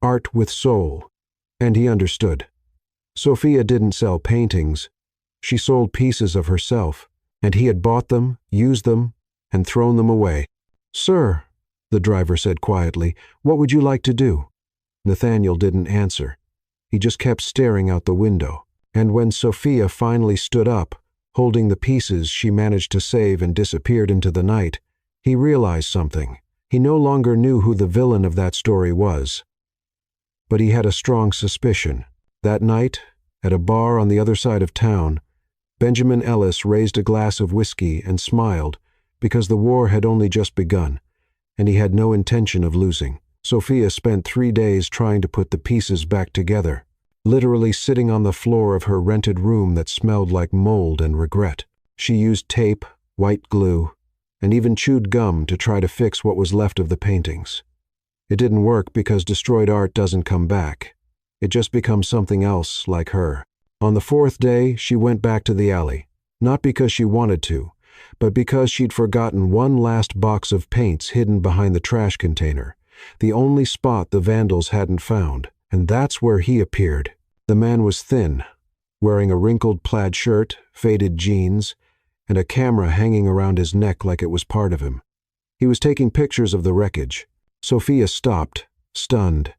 Speaker 1: Art with soul. And he understood. Sophia didn't sell paintings. She sold pieces of herself, and he had bought them, used them, and thrown them away. "Sir," the driver said quietly, "what would you like to do?" Nathaniel didn't answer. He just kept staring out the window. And when Sophia finally stood up, holding the pieces she managed to save and disappeared into the night, he realized something. He no longer knew who the villain of that story was. But he had a strong suspicion. That night, at a bar on the other side of town, Benjamin Ellis raised a glass of whiskey and smiled, because the war had only just begun, and he had no intention of losing. Sophia spent 3 days trying to put the pieces back together, literally sitting on the floor of her rented room that smelled like mold and regret. She used tape, white glue, and even chewed gum to try to fix what was left of the paintings. It didn't work because destroyed art doesn't come back. It just becomes something else like her. On the 4th day, she went back to the alley, not because she wanted to, but because she'd forgotten one last box of paints hidden behind the trash container, the only spot the vandals hadn't found. And that's where he appeared. The man was thin, wearing a wrinkled plaid shirt, faded jeans, and a camera hanging around his neck like it was part of him. He was taking pictures of the wreckage. Sophia stopped, stunned.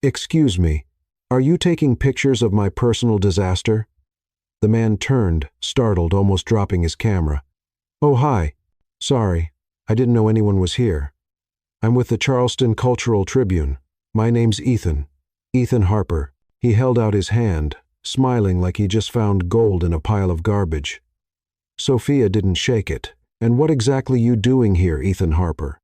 Speaker 1: "Excuse me, are you taking pictures of my personal disaster?" The man turned, startled, almost dropping his camera. "Oh, hi. Sorry, I didn't know anyone was here. I'm with the Charleston Cultural Tribune." My name's Ethan. Ethan Harper." He held out his hand, smiling like he just found gold in a pile of garbage. Sophia didn't shake it. "And what exactly you doing here, Ethan Harper?"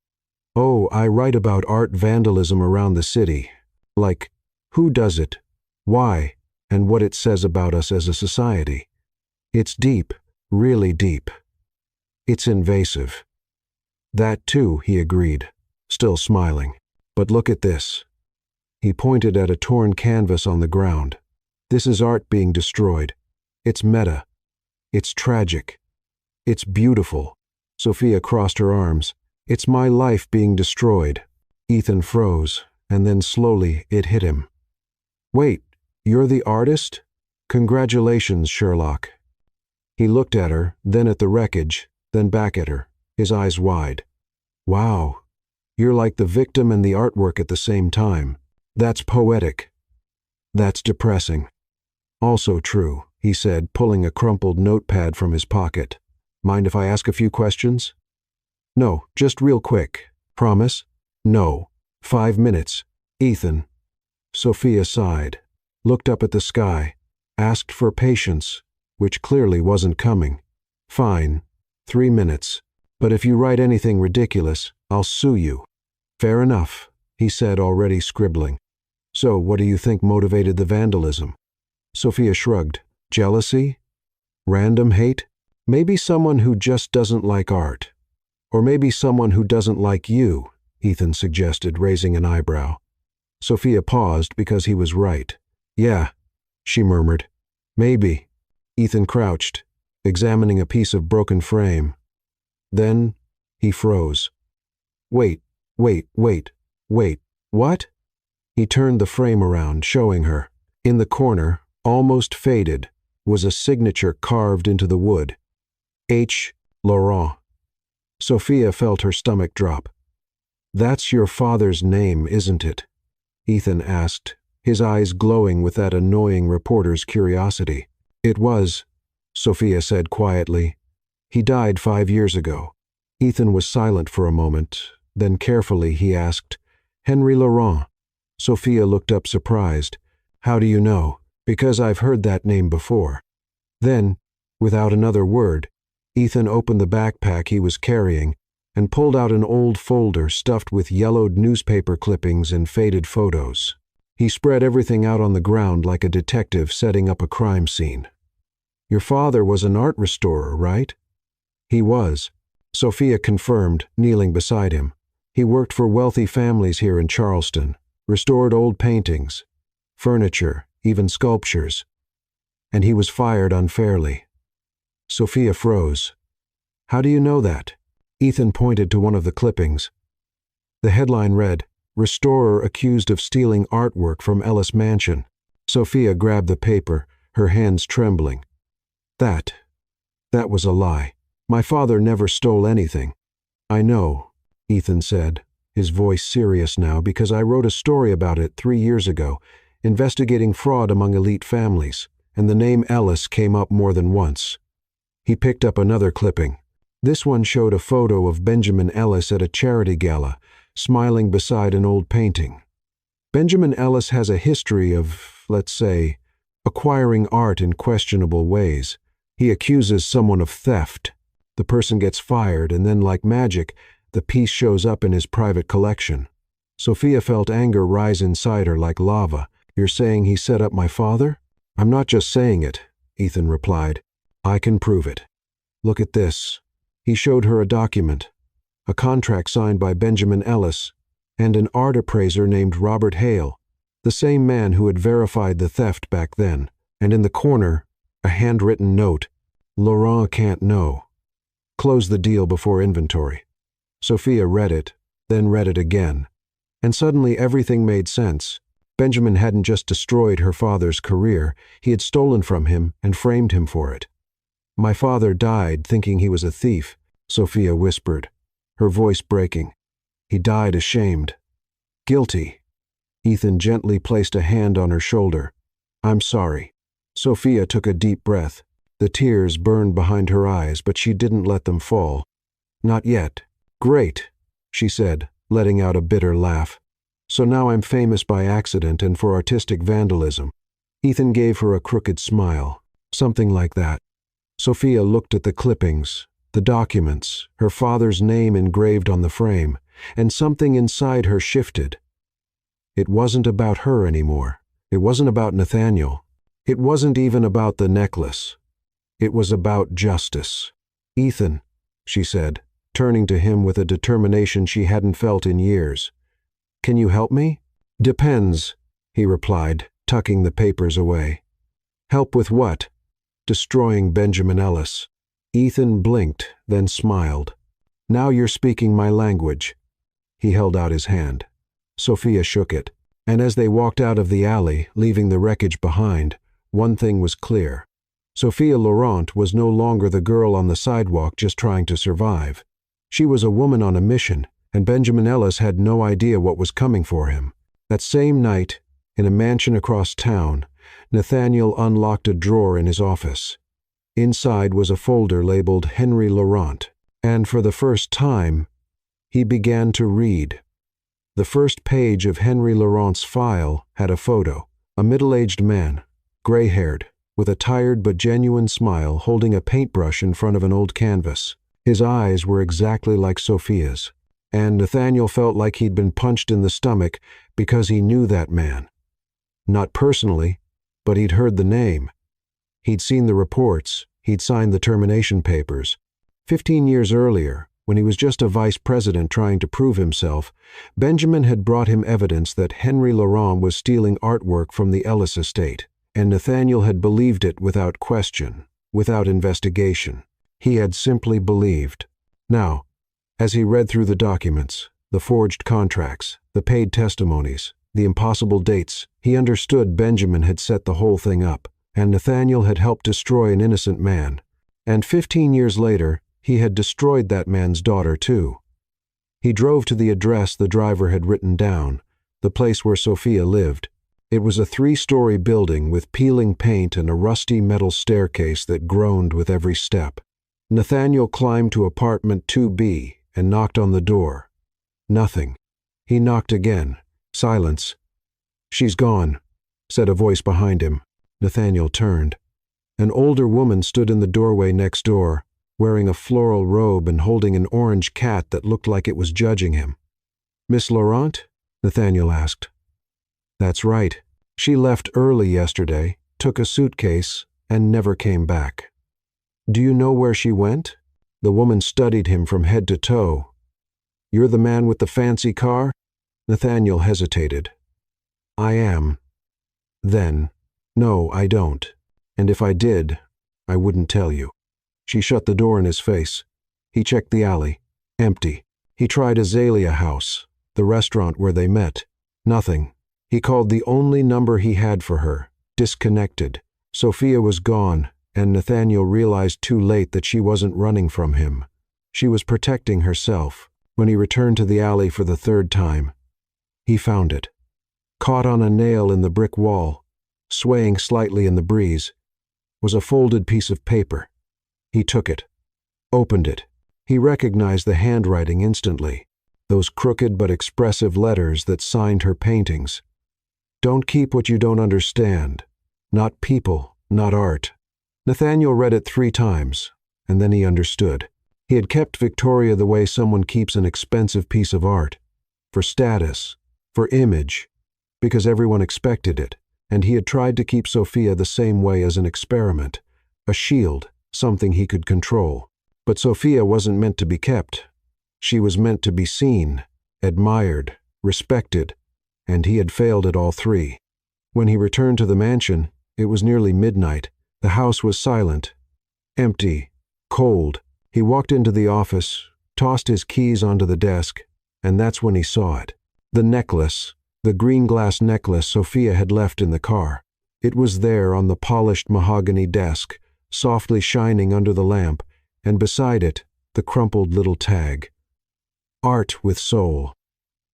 Speaker 1: "Oh, I write about art vandalism around the city. Like, who does it, why, and what it says about us as a society. It's deep, really deep. It's invasive." "That too," he agreed, still smiling. "But look at this." He pointed at a torn canvas on the ground. "This is art being destroyed. It's meta. It's tragic. It's beautiful." Sophia crossed her arms. "It's my life being destroyed." Ethan froze, and then slowly it hit him. "Wait, you're the artist? Congratulations, Sherlock." He looked at her, then at the wreckage, then back at her, his eyes wide. "Wow, you're like the victim and the artwork at the same time. That's poetic. That's depressing. Also true," he said, pulling a crumpled notepad from his pocket. "Mind if I ask a few questions?" "No, just real quick. Promise?" "No. 5 minutes. Ethan." Sophia sighed, looked up at the sky, asked for patience, which clearly wasn't coming. "Fine. 3 minutes. But if you write anything ridiculous, I'll sue you." "Fair enough," he said, already scribbling. "So, what do you think motivated the vandalism?" Sophia shrugged. "Jealousy? Random hate? Maybe someone who just doesn't like art. Or maybe someone who doesn't like you," Ethan suggested, raising an eyebrow. Sophia paused because he was right. "Yeah," she murmured. "Maybe." Ethan crouched, examining a piece of broken frame. Then he froze. Wait, what?" He turned the frame around, showing her. In the corner, almost faded, was a signature carved into the wood. H. Laurent. Sophia felt her stomach drop. "That's your father's name, isn't it?" Ethan asked, his eyes glowing with that annoying reporter's curiosity. "It was," Sophia said quietly. "He died 5 years ago." Ethan was silent for a moment, then carefully he asked, "Henry Laurent?" Sophia looked up surprised. "How do you know?" "Because I've heard that name before." Then, without another word, Ethan opened the backpack he was carrying and pulled out an old folder stuffed with yellowed newspaper clippings and faded photos. He spread everything out on the ground like a detective setting up a crime scene. "Your father was an art restorer, right?" "He was," Sophia confirmed, kneeling beside him. "He worked for wealthy families here in Charleston, restored old paintings, furniture, even sculptures. And he was fired unfairly." Sophia froze. "How do you know that?" Ethan pointed to one of the clippings. The headline read, "Restorer accused of stealing artwork from Ellis Mansion." Sophia grabbed the paper, her hands trembling. That was a lie. My father never stole anything." "I know," Ethan said, his voice serious now, "because I wrote a story about it 3 years ago, investigating fraud among elite families, and the name Ellis came up more than once." He picked up another clipping. This one showed a photo of Benjamin Ellis at a charity gala, smiling beside an old painting. Benjamin Ellis has a history of, let's say, acquiring art in questionable ways. He accuses someone of theft. The person gets fired, and then, like magic, the piece shows up in his private collection. Sophia felt anger rise inside her like lava. "You're saying he set up my father?" "I'm not just saying it," Ethan replied. "I can prove it. Look at this." He showed her a document, a contract signed by Benjamin Ellis and an art appraiser named Robert Hale, the same man who had verified the theft back then. And in the corner, a handwritten note, "Laurent can't know. Close the deal before inventory." Sophia read it, then read it again. And suddenly everything made sense. Benjamin hadn't just destroyed her father's career, he had stolen from him and framed him for it. "My father died thinking he was a thief," Sophia whispered, her voice breaking. "He died ashamed. Guilty." Ethan gently placed a hand on her shoulder. "I'm sorry." Sophia took a deep breath. The tears burned behind her eyes, but she didn't let them fall. "Not yet." "Great," she said, letting out a bitter laugh. So now I'm famous by accident and for artistic vandalism." Ethan gave her a crooked smile. "Something like that." Sophia looked at the clippings, the documents, her father's name engraved on the frame, and something inside her shifted. It wasn't about her anymore. It wasn't about Nathaniel. It wasn't even about the necklace. It was about justice. "Ethan," she said, turning to him with a determination she hadn't felt in years. "Can you help me?" "Depends," he replied, tucking the papers away. "Help with what?" "Destroying Benjamin Ellis." Ethan blinked, then smiled. "Now you're speaking my language." He held out his hand. Sophia shook it, and as they walked out of the alley, leaving the wreckage behind, one thing was clear. Sophia Laurent was no longer the girl on the sidewalk just trying to survive. She was a woman on a mission, and Benjamin Ellis had no idea what was coming for him. That same night, in a mansion across town, Nathaniel unlocked a drawer in his office. Inside was a folder labeled Henry Laurent, and for the first time, he began to read. The first page of Henry Laurent's file had a photo, a middle-aged man, gray-haired, with a tired but genuine smile, holding a paintbrush in front of an old canvas. His eyes were exactly like Sophia's, and Nathaniel felt like he'd been punched in the stomach because he knew that man. Not personally, but he'd heard the name. He'd seen the reports, he'd signed the termination papers. 15 years earlier, when he was just a vice president trying to prove himself, Benjamin had brought him evidence that Henry Laurent was stealing artwork from the Ellis estate, and Nathaniel had believed it without question, without investigation. He had simply believed. Now, as he read through the documents, the forged contracts, the paid testimonies, the impossible dates, he understood Benjamin had set the whole thing up, and Nathaniel had helped destroy an innocent man. And 15 years later, he had destroyed that man's daughter too. He drove to the address the driver had written down, the place where Sophia lived. It was a 3-story building with peeling paint and a rusty metal staircase that groaned with every step. Nathaniel climbed to apartment 2B and knocked on the door. Nothing. He knocked again. Silence. "She's gone," said a voice behind him. Nathaniel turned. An older woman stood in the doorway next door, wearing a floral robe and holding an orange cat that looked like it was judging him. "Miss Laurent?" Nathaniel asked. "That's right. She left early yesterday, took a suitcase, and never came back." "Do you know where she went?" The woman studied him from head to toe. "You're the man with the fancy car?" Nathaniel hesitated. "I am." "Then, no, I don't. And if I did, I wouldn't tell you." She shut the door in his face. He checked the alley. Empty. He tried Azalea House, the restaurant where they met. Nothing. He called the only number he had for her. Disconnected. Sophia was gone, and Nathaniel realized too late that she wasn't running from him. She was protecting herself. When he returned to the alley for the 3rd time, he found it. Caught on a nail in the brick wall, swaying slightly in the breeze, was a folded piece of paper. He took it, opened it. He recognized the handwriting instantly, those crooked but expressive letters that signed her paintings. "Don't keep what you don't understand. Not people, not art." Nathaniel read it 3 times, and then he understood. He had kept Victoria the way someone keeps an expensive piece of art, for status, for image, because everyone expected it, and he had tried to keep Sophia the same way as an experiment, a shield, something he could control. But Sophia wasn't meant to be kept. She was meant to be seen, admired, respected, and he had failed at all 3. When he returned to the mansion, it was nearly midnight. The house was silent, empty, cold. He walked into the office, tossed his keys onto the desk, and that's when he saw it. The necklace, the green glass necklace Sophia had left in the car. It was there on the polished mahogany desk, softly shining under the lamp, and beside it, the crumpled little tag. Art with soul.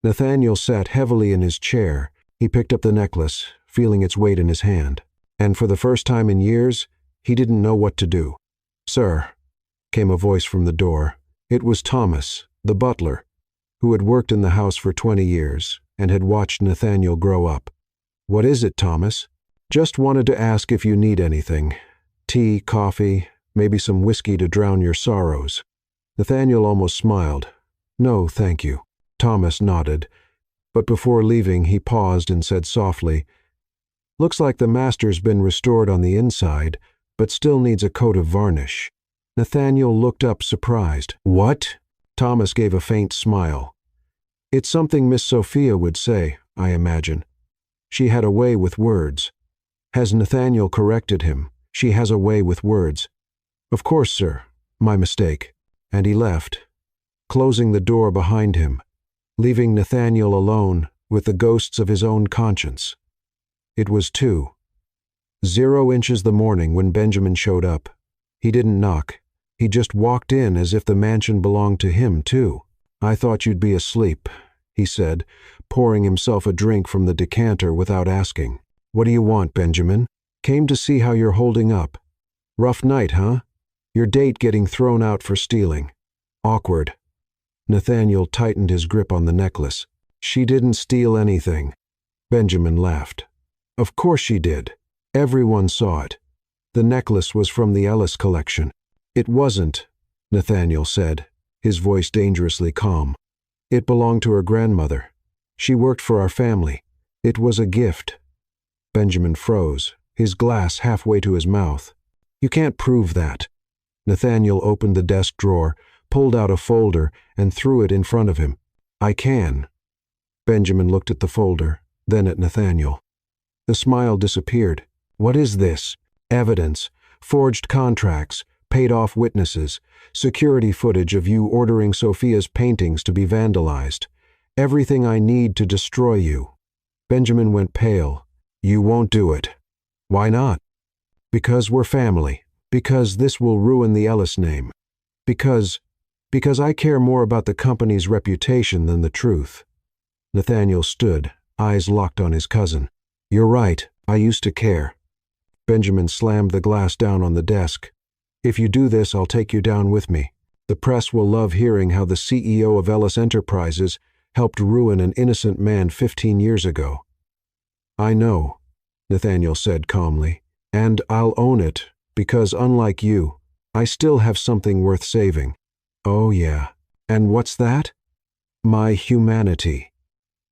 Speaker 1: Nathaniel sat heavily in his chair. He picked up the necklace, feeling its weight in his hand. And for the first time in years, he didn't know what to do. "Sir," came a voice from the door. It was Thomas, the butler, who had worked in the house for 20 years, and had watched Nathaniel grow up. "What is it, Thomas?" "Just wanted to ask if you need anything. Tea, coffee, maybe some whiskey to drown your sorrows." Nathaniel almost smiled. "No, thank you." Thomas nodded, but before leaving he paused and said softly, "Looks like the master's been restored on the inside, but still needs a coat of varnish." Nathaniel looked up surprised. "What?" Thomas gave a faint smile. "It's something Miss Sophia would say, I imagine. She had a way with words." Has Nathaniel corrected him? "She has a way with words." "Of course, sir. My mistake." And he left, closing the door behind him, leaving Nathaniel alone with the ghosts of his own conscience. It was 2:00 the morning when Benjamin showed up. He didn't knock. He just walked in as if the mansion belonged to him, too. "I thought you'd be asleep," he said, pouring himself a drink from the decanter without asking. "What do you want, Benjamin?" "Came to see how you're holding up." "Rough night, huh? Your date getting thrown out for stealing." "Awkward." Nathaniel tightened his grip on the necklace. "She didn't steal anything." Benjamin laughed. "Of course she did. Everyone saw it. The necklace was from the Ellis collection." "It wasn't," Nathaniel said, his voice dangerously calm. "It belonged to her grandmother. She worked for our family. It was a gift." Benjamin froze, his glass halfway to his mouth. "You can't prove that." Nathaniel opened the desk drawer, pulled out a folder, and threw it in front of him. "I can." Benjamin looked at the folder, then at Nathaniel. The smile disappeared. "What is this?" "Evidence, forged contracts, paid-off witnesses, security footage of you ordering Sophia's paintings to be vandalized. Everything I need to destroy you." Benjamin went pale. "You won't do it." "Why not?" "Because we're family. Because this will ruin the Ellis name. Because I care more about the company's reputation than the truth." Nathaniel stood, eyes locked on his cousin. "You're right, I used to care." Benjamin slammed the glass down on the desk. "If you do this, I'll take you down with me. The press will love hearing how the CEO of Ellis Enterprises helped ruin an innocent man 15 years ago." "I know," Nathaniel said calmly, "and I'll own it, because unlike you, I still have something worth saving." "Oh yeah. And what's that?" "My humanity."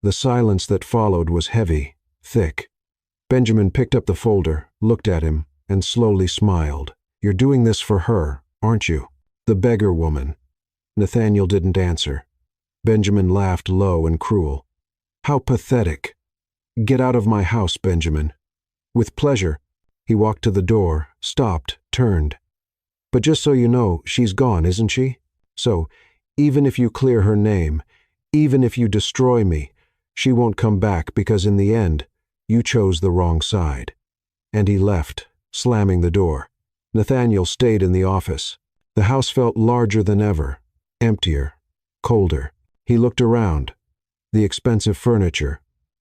Speaker 1: The silence that followed was heavy, thick. Benjamin picked up the folder, looked at him, and slowly smiled. "You're doing this for her, aren't you? The beggar woman." Nathaniel didn't answer. Benjamin laughed low and cruel. "How pathetic. Get out of my house, Benjamin." "With pleasure." He walked to the door, stopped, turned. "But just so you know, she's gone, isn't she? So, even if you clear her name, even if you destroy me, she won't come back because in the end, you chose the wrong side." And he left, slamming the door. Nathaniel stayed in the office. The house felt larger than ever, emptier, colder. He looked around. The expensive furniture,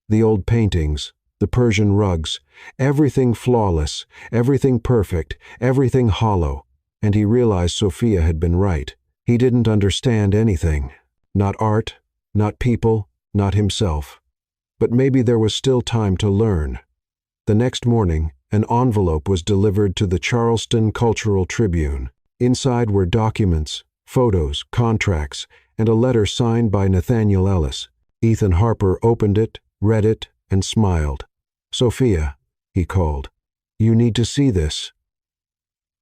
Speaker 1: the old paintings, the Persian rugs, everything flawless, everything perfect, everything hollow, and he realized Sophia had been right. He didn't understand anything. Not art, not people, not himself. But maybe there was still time to learn. The next morning, an envelope was delivered to the Charleston Cultural Tribune. Inside were documents, photos, contracts, and a letter signed by Nathaniel Ellis. Ethan Harper opened it, read it, and smiled. "Sophia," he called, "you need to see this."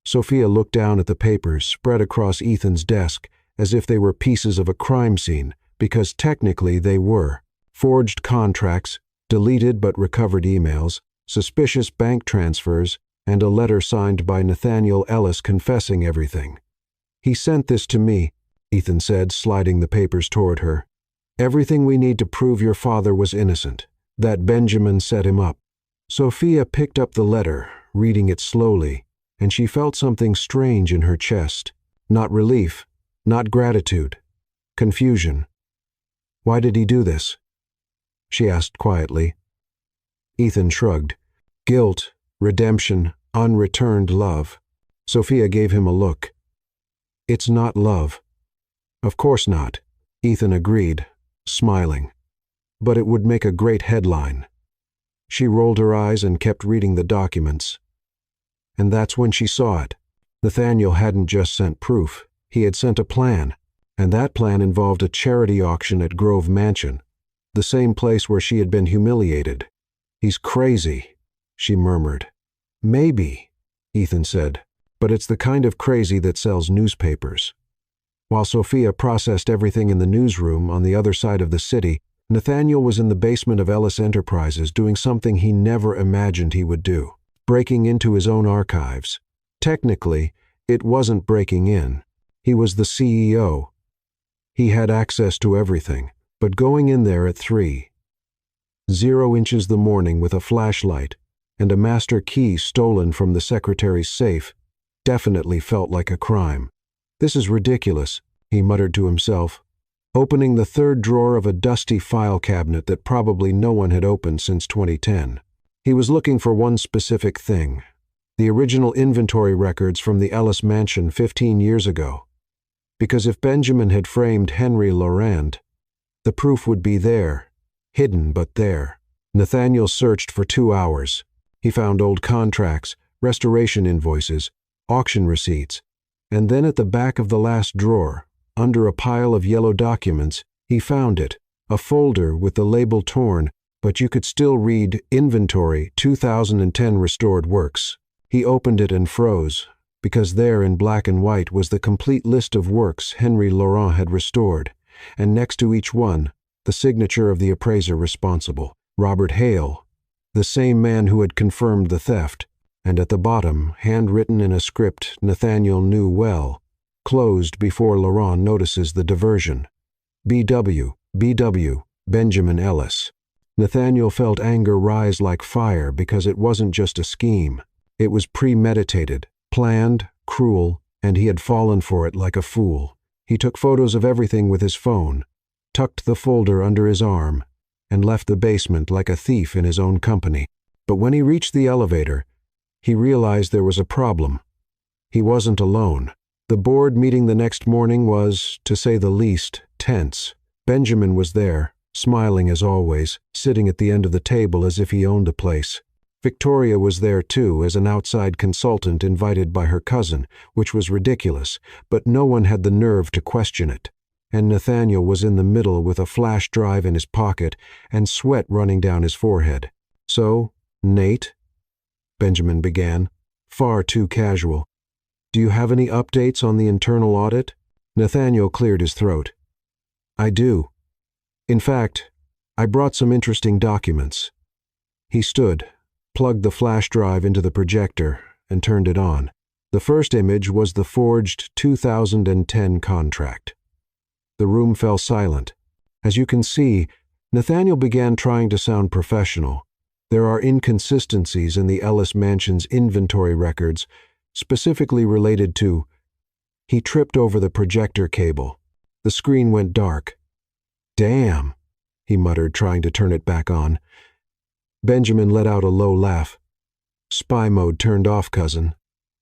Speaker 1: Sophia looked down at the papers spread across Ethan's desk as if they were pieces of a crime scene, because technically they were. Forged contracts, deleted but recovered emails, suspicious bank transfers, and a letter signed by Nathaniel Ellis confessing everything. "He sent this to me," Ethan said, sliding the papers toward her. "Everything we need to prove your father was innocent, that Benjamin set him up." Sophia picked up the letter, reading it slowly, and she felt something strange in her chest. Not relief, not gratitude, confusion. "Why did he do this?" she asked quietly. Ethan shrugged. "Guilt, redemption, unreturned love." Sophia gave him a look. "It's not love." "Of course not," Ethan agreed, smiling. but it would make a great headline. She rolled her eyes and kept reading the documents. And that's when she saw it. Nathaniel hadn't just sent proof. He had sent a plan, and that plan involved a charity auction at Grove Mansion, the same place where she had been humiliated. "He's crazy," she murmured. "Maybe," Ethan said, "but it's the kind of crazy that sells newspapers." While Sophia processed everything in the newsroom on the other side of the city, Nathaniel was in the basement of Ellis Enterprises doing something he never imagined he would do, breaking into his own archives. Technically, it wasn't breaking in. He was the CEO. He had access to everything, but going in there at 3:00 the morning with a flashlight and a master key stolen from the secretary's safe definitely felt like a crime. "This is ridiculous," he muttered to himself, opening the third drawer of a dusty file cabinet that probably no one had opened since 2010. He was looking for one specific thing: the original inventory records from the Ellis Mansion 15 years ago. Because if Benjamin had framed Henry Laurent, the proof would be there, hidden but there. Nathaniel searched for 2 hours. He found old contracts, restoration invoices, auction receipts, and then at the back of the last drawer, under a pile of yellow documents, he found it, a folder with the label torn, but you could still read Inventory 2010 Restored Works. He opened it and froze, because there in black and white was the complete list of works Henry Laurent had restored, and next to each one, the signature of the appraiser responsible, Robert Hale, the same man who had confirmed the theft, and at the bottom, handwritten in a script Nathaniel knew well, "Closed before Laurent notices the diversion. B.W., Benjamin Ellis." Nathaniel felt anger rise like fire because it wasn't just a scheme. It was premeditated, planned, cruel, and he had fallen for it like a fool. He took photos of everything with his phone, tucked the folder under his arm, and left the basement like a thief in his own company. But when he reached the elevator, he realized there was a problem. He wasn't alone. The board meeting the next morning was, to say the least, tense. Benjamin was there, smiling as always, sitting at the end of the table as if he owned the place. Victoria was there too, as an outside consultant invited by her cousin, which was ridiculous, but no one had the nerve to question it. And Nathaniel was in the middle with a flash drive in his pocket and sweat running down his forehead. "So, Nate," Benjamin began, far too casual, "do you have any updates on the internal audit?" Nathaniel cleared his throat. "I do. In fact, I brought some interesting documents." He stood, plugged the flash drive into the projector, and turned it on. The first image was the forged 2010 contract. The room fell silent. As you can see, Nathaniel began trying to sound professional. There are inconsistencies in the Ellis Mansion's inventory records, specifically related to... He tripped over the projector cable. The screen went dark. "Damn," he muttered, trying to turn it back on. Benjamin let out a low laugh. "Spy mode turned off, cousin."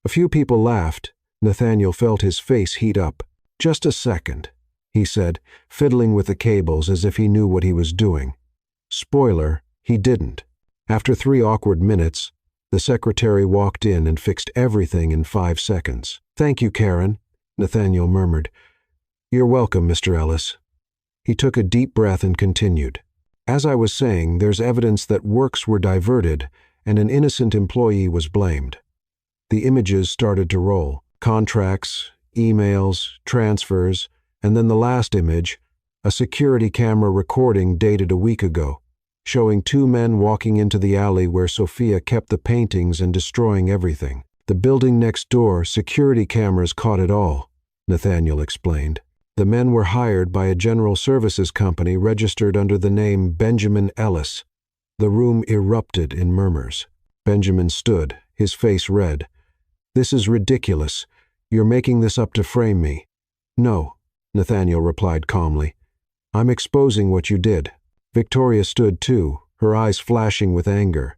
Speaker 1: A few people laughed. Nathaniel felt his face heat up. "Just a second," he said, fiddling with the cables as if he knew what he was doing. Spoiler, he didn't. After 3 awkward minutes, the secretary walked in and fixed everything in 5 seconds. "Thank you, Karen," Nathaniel murmured. "You're welcome, Mr. Ellis." He took a deep breath and continued. "As I was saying, there's evidence that works were diverted and an innocent employee was blamed." The images started to roll. Contracts, emails, transfers, and then the last image, a security camera recording dated a week ago, showing 2 men walking into the alley where Sophia kept the paintings and destroying everything. "The building next door, security cameras caught it all," Nathaniel explained. "The men were hired by a general services company registered under the name Benjamin Ellis." The room erupted in murmurs. Benjamin stood, his face red. "This is ridiculous. You're making this up to frame me." "No," Nathaniel replied calmly. "I'm exposing what you did." Victoria stood too, her eyes flashing with anger.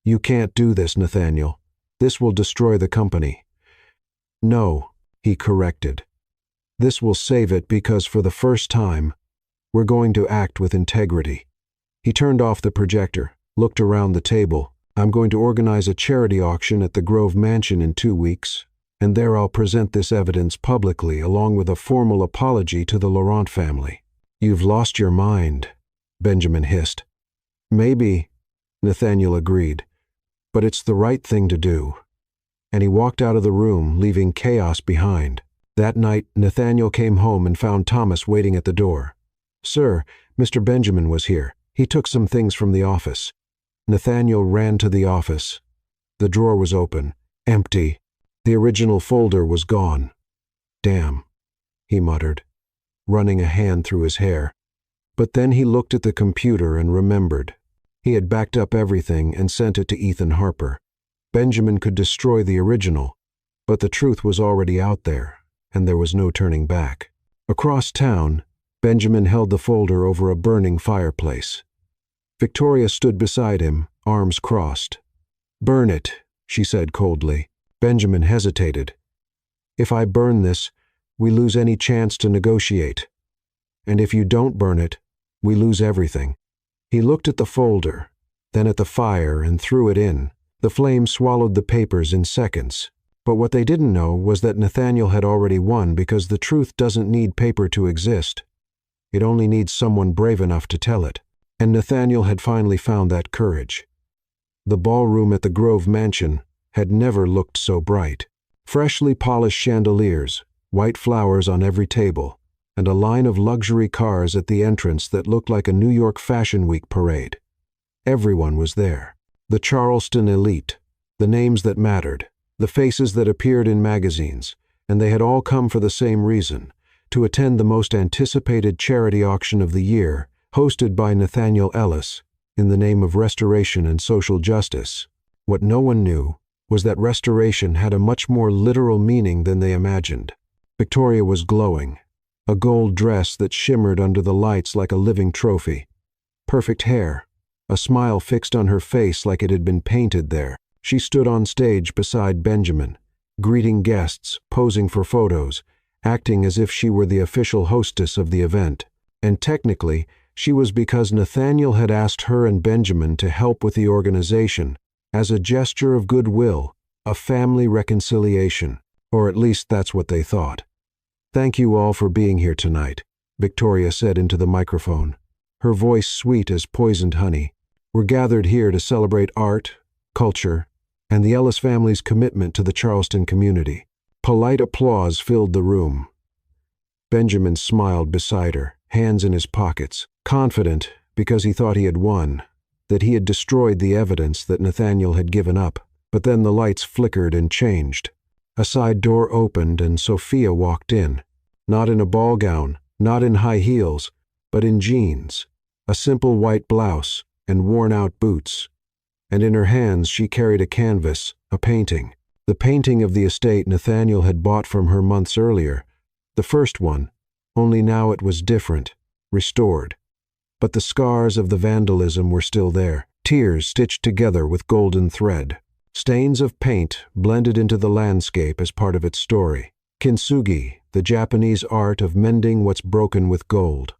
Speaker 1: "You can't do this, Nathaniel. This will destroy the company." "No," he corrected. "This will save it because for the first time, we're going to act with integrity." He turned off the projector, looked around the table. I'm going to organize a charity auction at the Grove Mansion in 2 weeks, and there I'll present this evidence publicly along with a formal apology to the Laurent family. You've lost your mind, Benjamin hissed. Maybe, Nathaniel agreed, but it's the right thing to do. And he walked out of the room, leaving chaos behind. That night, Nathaniel came home and found Thomas waiting at the door. Sir, Mr. Benjamin was here. He took some things from the office. Nathaniel ran to the office. The drawer was open, empty. The original folder was gone. Damn, he muttered, running a hand through his hair. But then he looked at the computer and remembered. He had backed up everything and sent it to Ethan Harper. Benjamin could destroy the original, but the truth was already out there, and there was no turning back. Across town, Benjamin held the folder over a burning fireplace. Victoria stood beside him, arms crossed. Burn it, she said coldly. Benjamin hesitated. If I burn this, we lose any chance to negotiate. And if you don't burn it, we lose everything. He looked at the folder, then at the fire and threw it in. The flame swallowed the papers in seconds. But what they didn't know was that Nathaniel had already won because the truth doesn't need paper to exist. It only needs someone brave enough to tell it. And Nathaniel had finally found that courage. The ballroom at the Grove Mansion had never looked so bright. Freshly polished chandeliers, white flowers on every table, and a line of luxury cars at the entrance that looked like a New York Fashion Week parade. Everyone was there. The Charleston elite, the names that mattered, the faces that appeared in magazines, and they had all come for the same reason, to attend the most anticipated charity auction of the year, hosted by Nathaniel Ellis, in the name of restoration and social justice. What no one knew was that restoration had a much more literal meaning than they imagined. Victoria was glowing, a gold dress that shimmered under the lights like a living trophy. Perfect hair, a smile fixed on her face like it had been painted there. She stood on stage beside Benjamin, greeting guests, posing for photos, acting as if she were the official hostess of the event. And technically, she was because Nathaniel had asked her and Benjamin to help with the organization, as a gesture of goodwill, a family reconciliation, or at least that's what they thought. Thank you all for being here tonight, Victoria said into the microphone, her voice sweet as poisoned honey. We're gathered here to celebrate art, culture, and the Ellis family's commitment to the Charleston community. Polite applause filled the room. Benjamin smiled beside her, hands in his pockets, confident, because he thought he had won, that he had destroyed the evidence that Nathaniel had given up. But then the lights flickered and changed. A side door opened and Sophia walked in, not in a ball gown, not in high heels, but in jeans, a simple white blouse, and worn-out boots. And in her hands she carried a canvas, a painting. The painting of the estate Nathaniel had bought from her months earlier, the first one, only now it was different, restored. But the scars of the vandalism were still there, tears stitched together with golden thread. Stains of paint blended into the landscape as part of its story. Kintsugi, the Japanese art of mending what's broken with gold.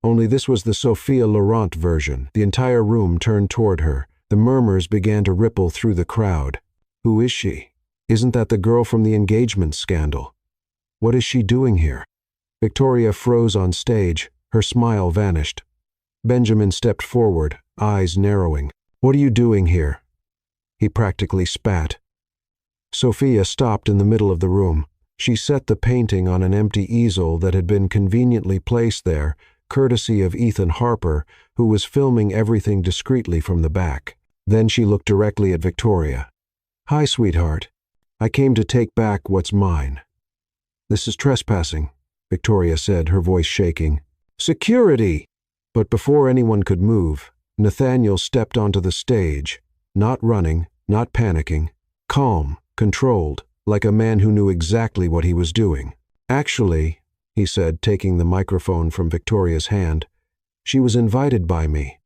Speaker 1: Only this was the Sophia Laurent version. The entire room turned toward her. The murmurs began to ripple through the crowd. Who is she? Isn't that the girl from the engagement scandal? What is she doing here? Victoria froze on stage. Her smile vanished. Benjamin stepped forward, eyes narrowing. What are you doing here? He practically spat. Sophia stopped in the middle of the room. She set the painting on an empty easel that had been conveniently placed there, courtesy of Ethan Harper, who was filming everything discreetly from the back. Then she looked directly at Victoria. Hi, sweetheart. I came to take back what's mine. This is trespassing, Victoria said, her voice shaking. Security! But before anyone could move, Nathaniel stepped onto the stage, not running, not panicking, calm, controlled, like a man who knew exactly what he was doing. Actually, he said, taking the microphone from Victoria's hand, she was invited by me.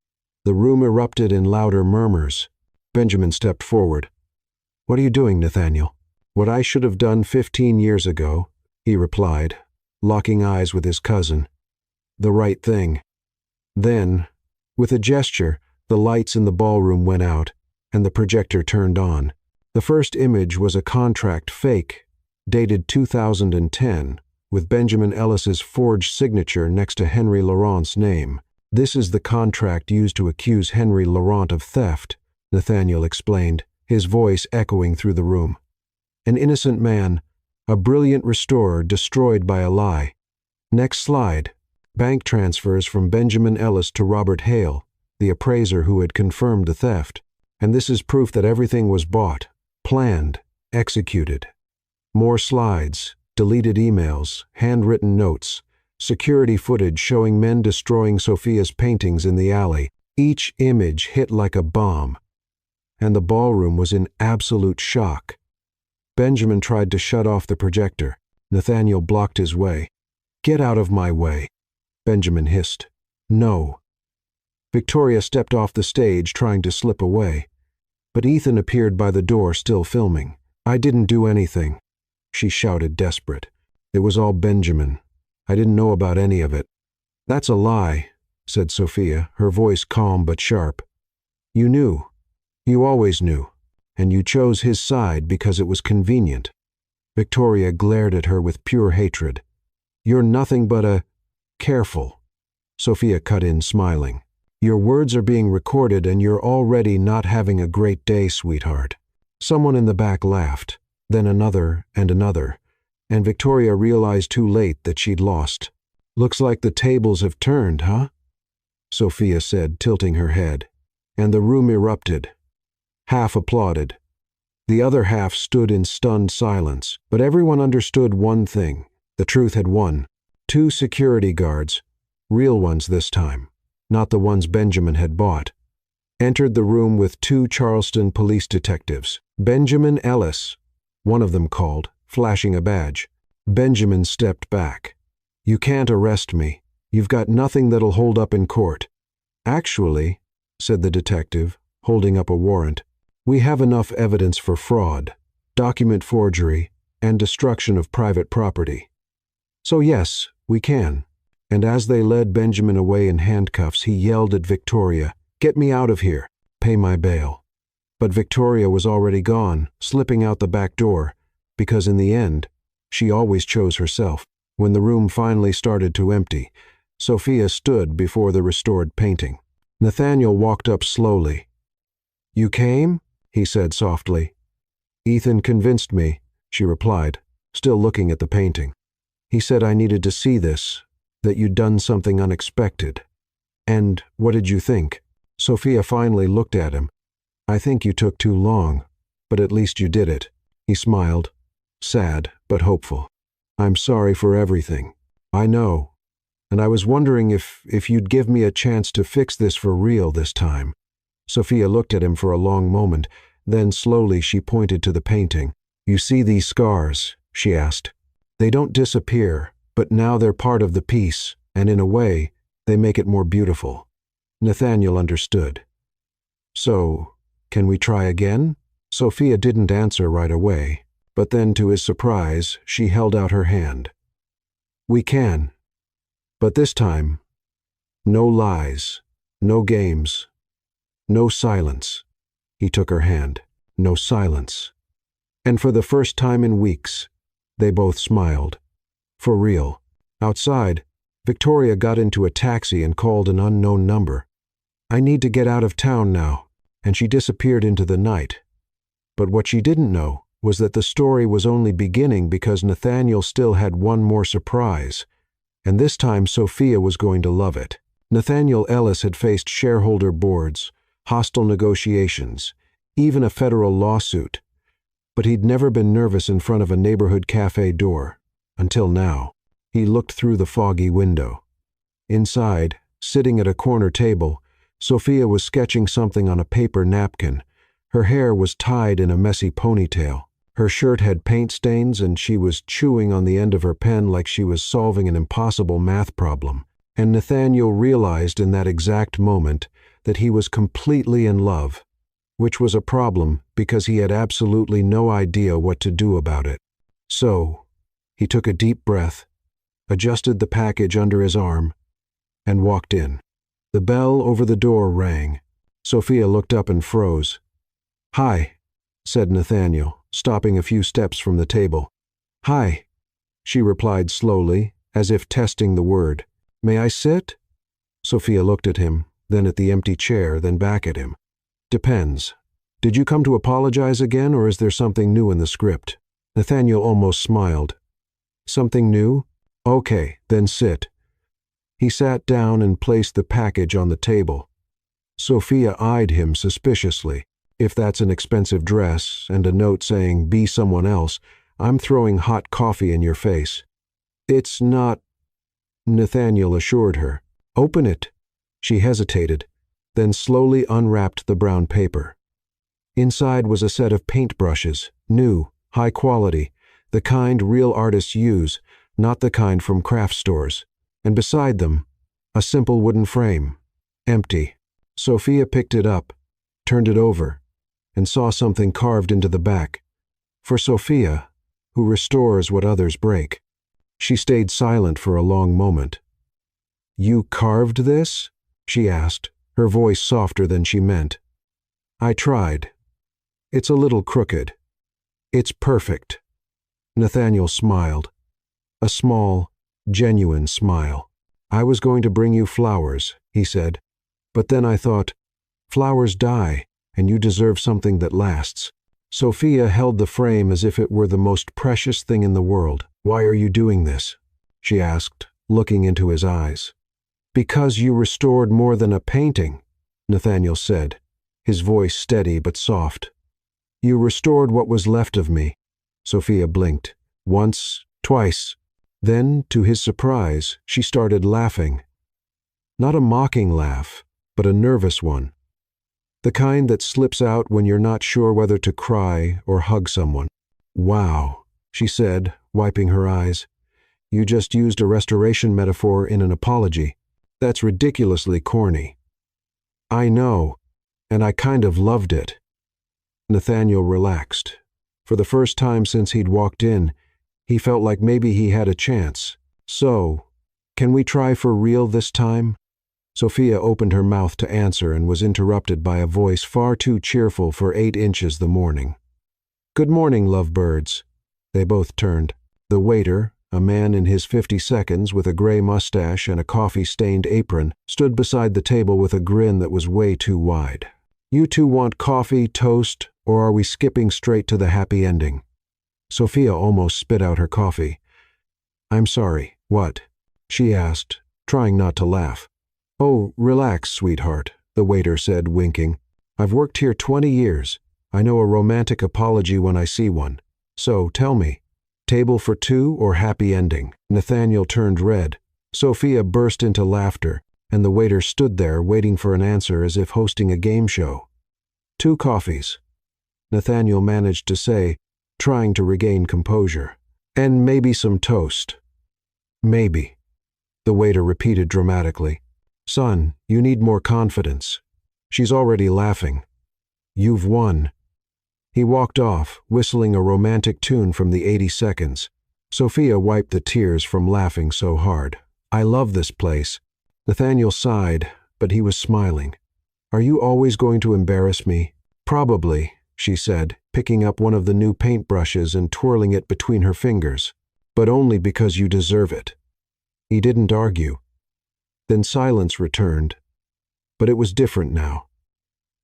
Speaker 1: The room erupted in louder murmurs. Benjamin stepped forward. What are you doing, Nathaniel? What I should have done 15 years ago, he replied, locking eyes with his cousin. The right thing. Then, With a gesture, the lights in the ballroom went out, and the projector turned on. The first image was a contract fake, dated 2010, with Benjamin Ellis's forged signature next to Henry Laurent's name. "This is the contract used to accuse Henry Laurent of theft," Nathaniel explained, his voice echoing through the room. "An innocent man, a brilliant restorer destroyed by a lie. Next slide. Bank transfers from Benjamin Ellis to Robert Hale, the appraiser who had confirmed the theft. And this is proof that everything was bought, planned, executed." More slides, deleted emails, handwritten notes, security footage showing men destroying Sophia's paintings in the alley. Each image hit like a bomb, and the ballroom was in absolute shock. Benjamin tried to shut off the projector. Nathaniel blocked his way. "Get out of my way," Benjamin hissed. "No." Victoria stepped off the stage, trying to slip away. But Ethan appeared by the door, still filming. "I didn't do anything," she shouted, desperate. "It was all Benjamin. I didn't know about any of it." "That's a lie," said Sophia, her voice calm but sharp. "You knew. You always knew. And you chose his side because it was convenient." Victoria glared at her with pure hatred. "You're nothing but a—" "Careful," Sophia cut in, smiling. "Your words are being recorded and you're already not having a great day, sweetheart." Someone in the back laughed, then another, and Victoria realized too late that she'd lost. "Looks like the tables have turned, huh?" Sophia said, tilting her head. And the room erupted. Half applauded. The other half stood in stunned silence, but everyone understood one thing. The truth had won. 2 security guards, real ones this time, not the ones Benjamin had bought, entered the room with 2 Charleston police detectives. "Benjamin Ellis," one of them called, flashing a badge. Benjamin stepped back. "You can't arrest me. You've got nothing that'll hold up in court." "Actually," said the detective, holding up a warrant, "we have enough evidence for fraud, document forgery, and destruction of private property. So yes, we can." And as they led Benjamin away in handcuffs, he yelled at Victoria, "Get me out of here. Pay my bail." But Victoria was already gone, slipping out the back door, because in the end, she always chose herself. When the room finally started to empty, Sophia stood before the restored painting. Nathaniel walked up slowly. "You came?" he said softly. "Ethan convinced me," she replied, still looking at the painting. "He said I needed to see this, that you'd done something unexpected." "And what did you think?" Sophia finally looked at him. "I think you took too long, but at least you did it." He smiled, sad but hopeful. "I'm sorry for everything. I know. And I was wondering if you'd give me a chance to fix this for real this time." Sophia looked at him for a long moment, then slowly she pointed to the painting. "You see these scars?" she asked. "They don't disappear, but now they're part of the piece, and in a way, they make it more beautiful." Nathaniel understood. "So, can we try again?" Sophia didn't answer right away, but then to his surprise, she held out her hand. "We can. But this time, no lies, no games, no silence." He took her hand. "No silence." And for the first time in weeks, they both smiled. For real. Outside, Victoria got into a taxi and called an unknown number. "I need to get out of town now," and she disappeared into the night. But what she didn't know was that the story was only beginning because Nathaniel still had one more surprise. And this time Sophia was going to love it. Nathaniel Ellis had faced shareholder boards, hostile negotiations, even a federal lawsuit. But he'd never been nervous in front of a neighborhood cafe door. Until now. He looked through the foggy window. Inside, sitting at a corner table, Sophia was sketching something on a paper napkin. Her hair was tied in a messy ponytail. Her shirt had paint stains, and she was chewing on the end of her pen like she was solving an impossible math problem. And Nathaniel realized in that exact moment that he was completely in love, which was a problem because he had absolutely no idea what to do about it. So, he took a deep breath, adjusted the package under his arm, and walked in. The bell over the door rang. Sophia looked up and froze. "Hi," said Nathaniel, stopping a few steps from the table. "Hi," she replied slowly, as if testing the word. "May I sit?" Sophia looked at him, then at the empty chair, then back at him. "Depends. Did you come to apologize again, or is there something new in the script?" Nathaniel almost smiled. "Something new? Okay, then sit." He sat down and placed the package on the table. Sophia eyed him suspiciously. "If that's an expensive dress and a note saying, 'Be someone else,' I'm throwing hot coffee in your face." "It's not," Nathaniel assured her. "Open it." She hesitated, then slowly unwrapped the brown paper. Inside was a set of paintbrushes, new, high quality, the kind real artists use, not the kind from craft stores. And beside them, a simple wooden frame, empty. Sophia picked it up, turned it over, and saw something carved into the back. For Sophia, who restores what others break. She stayed silent for a long moment. "You carved this?" she asked, her voice softer than she meant. "I tried. It's a little crooked. It's perfect." Nathaniel smiled. A small, genuine smile. "I was going to bring you flowers," he said. "But then I thought, flowers die, and you deserve something that lasts." Sophia held the frame as if it were the most precious thing in the world. "Why are you doing this?" she asked, looking into his eyes. "Because you restored more than a painting," Nathaniel said, his voice steady but soft. "You restored what was left of me." Sophia blinked. Once, twice. Then, to his surprise, she started laughing. Not a mocking laugh, but a nervous one. The kind that slips out when you're not sure whether to cry or hug someone. "Wow," she said, wiping her eyes. "You just used a restoration metaphor in an apology. That's ridiculously corny." "I know, and I kind of loved it." Nathaniel relaxed. For the first time since he'd walked in, he felt like maybe he had a chance. "So, can we try for real this time?" Sophia opened her mouth to answer and was interrupted by a voice far too cheerful for 8 inches the morning. "Good morning, lovebirds." They both turned. The waiter, a man in his 52nds with a gray mustache and a coffee-stained apron, stood beside the table with a grin that was way too wide. "You two want coffee, toast, or are we skipping straight to the happy ending?" Sophia almost spit out her coffee. "I'm sorry, what?" she asked, trying not to laugh. "Oh, relax, sweetheart," the waiter said, winking. "I've worked here 20 years. I know a romantic apology when I see one. So, tell me, table for 2 or happy ending?" Nathaniel turned red. Sophia burst into laughter, and the waiter stood there waiting for an answer as if hosting a game show. "2 coffees," Nathaniel managed to say, trying to regain composure. "And maybe some toast." "Maybe," the waiter repeated dramatically. "Son, you need more confidence." She's already laughing. "You've won." He walked off, whistling a romantic tune from the 82nds. Sophia wiped the tears from laughing so hard. "I love this place." Nathaniel sighed, but he was smiling. "Are you always going to embarrass me?" "Probably," she said, picking up one of the new paintbrushes and twirling it between her fingers. "But only because you deserve it." He didn't argue. Then silence returned. But it was different now.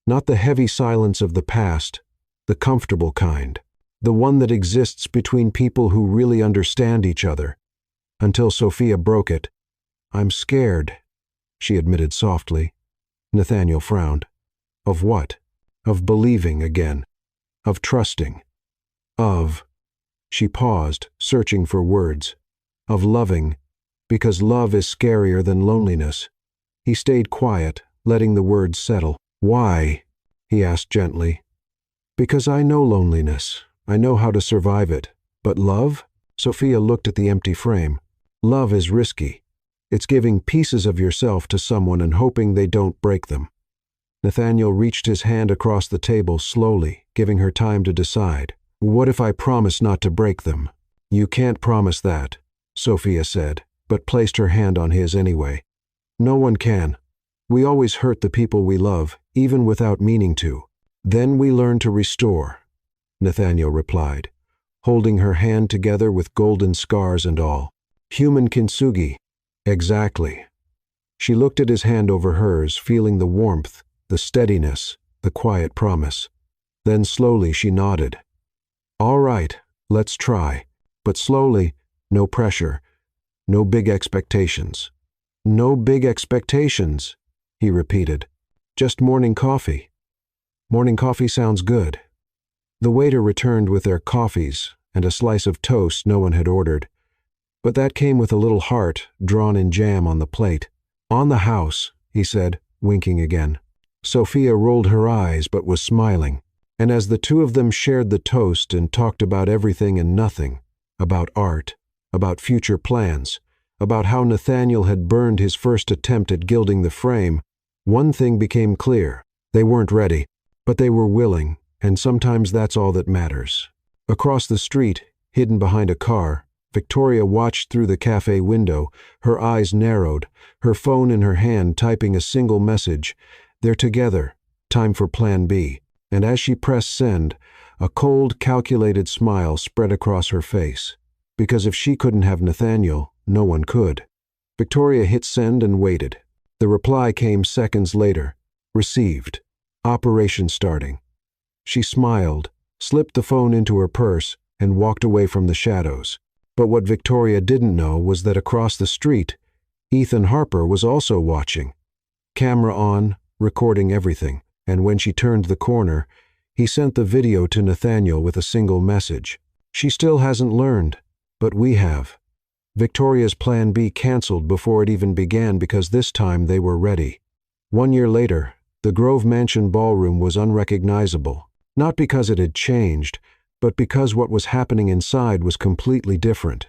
Speaker 1: Not the heavy silence of the past, the comfortable kind, the one that exists between people who really understand each other. Until Sophia broke it. "I'm scared," she admitted softly. Nathaniel frowned. "Of what?" "Of believing again. Of trusting. Of—" She paused, searching for words. "Of loving, because love is scarier than loneliness." He stayed quiet, letting the words settle. "Why?" he asked gently. "Because I know loneliness. I know how to survive it. But love?" Sophia looked at the empty frame. "Love is risky. It's giving pieces of yourself to someone and hoping they don't break them." Nathaniel reached his hand across the table slowly, giving her time to decide. "What if I promise not to break them?" "You can't promise that," Sophia said, but placed her hand on his anyway. "No one can. We always hurt the people we love, even without meaning to. Then we learn to restore, Nathaniel replied, holding her hand together with golden scars and all. Human kintsugi. Exactly. She looked at his hand over hers, feeling the warmth, the steadiness, the quiet promise. Then slowly she nodded. All right, let's try. But slowly, no pressure, no big expectations. No big expectations, he repeated. Just morning coffee. Morning coffee sounds good. The waiter returned with their coffees and a slice of toast no one had ordered. But that came with a little heart drawn in jam on the plate. On the house, he said, winking again. Sophia rolled her eyes but was smiling. And as the two of them shared the toast and talked about everything and nothing, about art, about future plans, about how Nathaniel had burned his first attempt at gilding the frame, one thing became clear. They weren't ready, but they were willing, and sometimes that's all that matters. Across the street, hidden behind a car, Victoria watched through the cafe window, her eyes narrowed, her phone in her hand typing a single message. They're together. Time for Plan B. And as she pressed send, a cold, calculated smile spread across her face. Because if she couldn't have Nathaniel, no one could. Victoria hit send and waited. The reply came seconds later. Received. Operation starting. She smiled, slipped the phone into her purse, and walked away from the shadows. But what Victoria didn't know was that across the street, Ethan Harper was also watching. Camera on, recording everything, and when she turned the corner, he sent the video to Nathaniel with a single message. She still hasn't learned, but we have. Victoria's Plan B canceled before it even began because this time they were ready. 1 year later, the Grove Mansion ballroom was unrecognizable, not because it had changed, but because what was happening inside was completely different.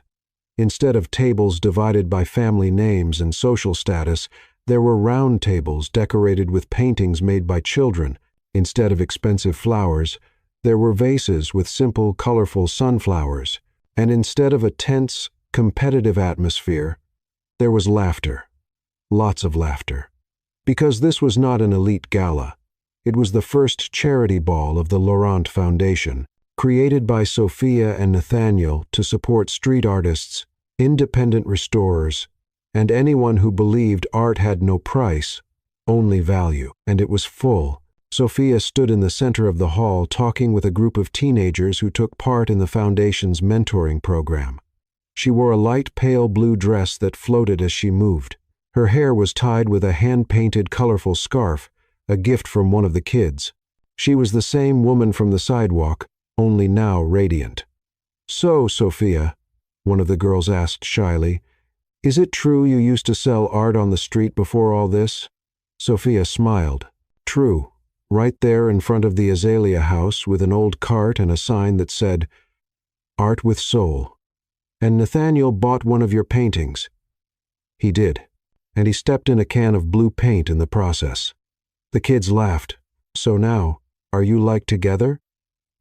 Speaker 1: Instead of tables divided by family names and social status, there were round tables decorated with paintings made by children. Instead of expensive flowers, there were vases with simple, colorful sunflowers. And instead of a tense, competitive atmosphere, there was laughter. Lots of laughter. Because this was not an elite gala. It was the first charity ball of the Laurent Foundation, created by Sophia and Nathaniel to support street artists, independent restorers, and anyone who believed art had no price, only value. And it was full. Sophia stood in the center of the hall talking with a group of teenagers who took part in the foundation's mentoring program. She wore a light pale blue dress that floated as she moved. Her hair was tied with a hand-painted colorful scarf, a gift from one of the kids. She was the same woman from the sidewalk, only now radiant. "So, Sophia," one of the girls asked shyly, "is it true you used to sell art on the street before all this?" Sophia smiled. "True. Right there in front of the Azalea House with an old cart and a sign that said, 'Art with Soul.' And Nathaniel bought one of your paintings." "He did. And he stepped in a can of blue paint in the process." The kids laughed. "So now, are you like together?"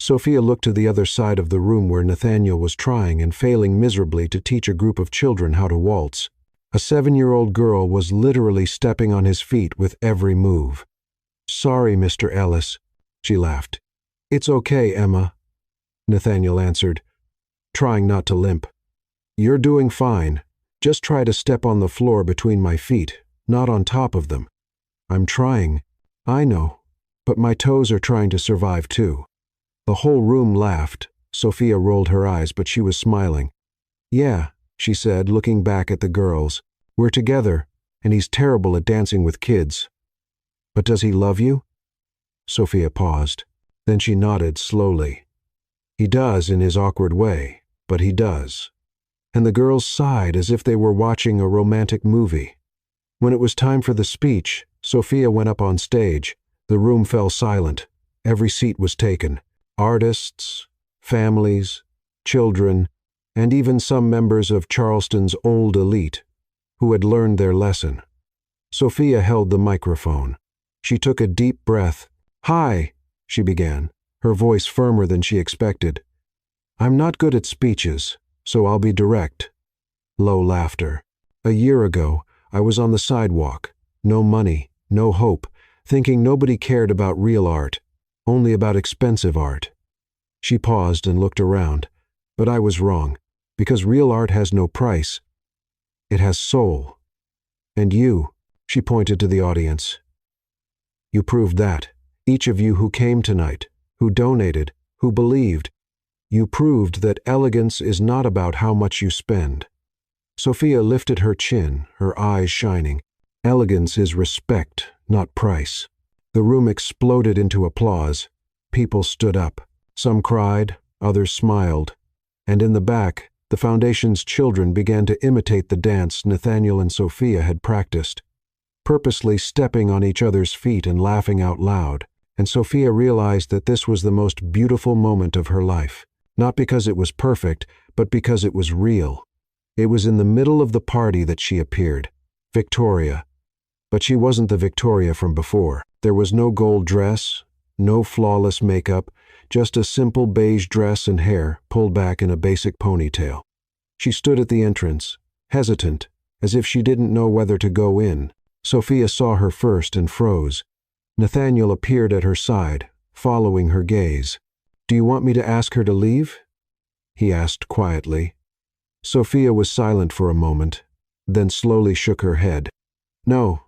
Speaker 1: Sophia looked to the other side of the room where Nathaniel was trying and failing miserably to teach a group of children how to waltz. A 7-year-old girl was literally stepping on his feet with every move. "Sorry, Mr. Ellis," she laughed. "It's okay, Emma," Nathaniel answered, trying not to limp. "You're doing fine. Just try to step on the floor between my feet, not on top of them." "I'm trying." "I know, but my toes are trying to survive too." The whole room laughed. Sophia rolled her eyes, but she was smiling. "Yeah," she said, looking back at the girls. "We're together, and he's terrible at dancing with kids." "But does he love you?" Sophia paused. Then she nodded slowly. "He does in his awkward way, but he does." And the girls sighed as if they were watching a romantic movie. When it was time for the speech, Sophia went up on stage. The room fell silent. Every seat was taken. Artists, families, children, and even some members of Charleston's old elite, who had learned their lesson. Sophia held the microphone. She took a deep breath. "Hi," she began, her voice firmer than she expected. "I'm not good at speeches, so I'll be direct." Low laughter. "A year ago, I was on the sidewalk. No money, no hope, thinking nobody cared about real art, only about expensive art. She paused and looked around, but I was wrong, because real art has no price. It has soul. And you, she pointed to the audience. You proved that. Each of you who came tonight, who donated, who believed, you proved that elegance is not about how much you spend. Sophia lifted her chin, her eyes shining. Elegance is respect, not price. The room exploded into applause. People stood up. Some cried, others smiled. And in the back, the foundation's children began to imitate the dance Nathaniel and Sophia had practiced, purposely stepping on each other's feet and laughing out loud. And Sophia realized that this was the most beautiful moment of her life, not because it was perfect, but because it was real. It was in the middle of the party that she appeared, Victoria. But she wasn't the Victoria from before. There was no gold dress, no flawless makeup, just a simple beige dress and hair pulled back in a basic ponytail. She stood at the entrance, hesitant, as if she didn't know whether to go in. Sophia saw her first and froze. Nathaniel appeared at her side, following her gaze. "Do you want me to ask her to leave?" he asked quietly. Sophia was silent for a moment, then slowly shook her head. "No,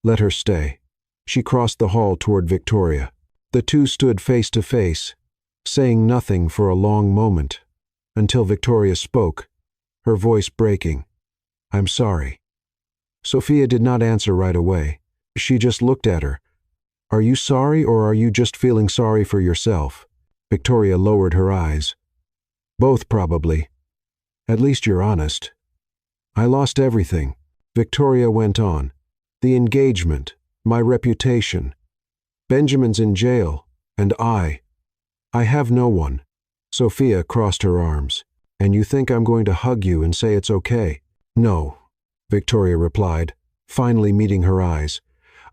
Speaker 1: let her stay." She crossed the hall toward Victoria. The two stood face to face, saying nothing for a long moment, until Victoria spoke, her voice breaking. "I'm sorry." Sophia did not answer right away. She just looked at her. "Are you sorry, or are you just feeling sorry for yourself?" Victoria lowered her eyes. "Both, probably. At least you're honest." "I lost everything," Victoria went on. "The engagement, my reputation. Benjamin's in jail, and I have no one." Sophia crossed her arms. "And you think I'm going to hug you and say it's okay?" "No," Victoria replied, finally meeting her eyes.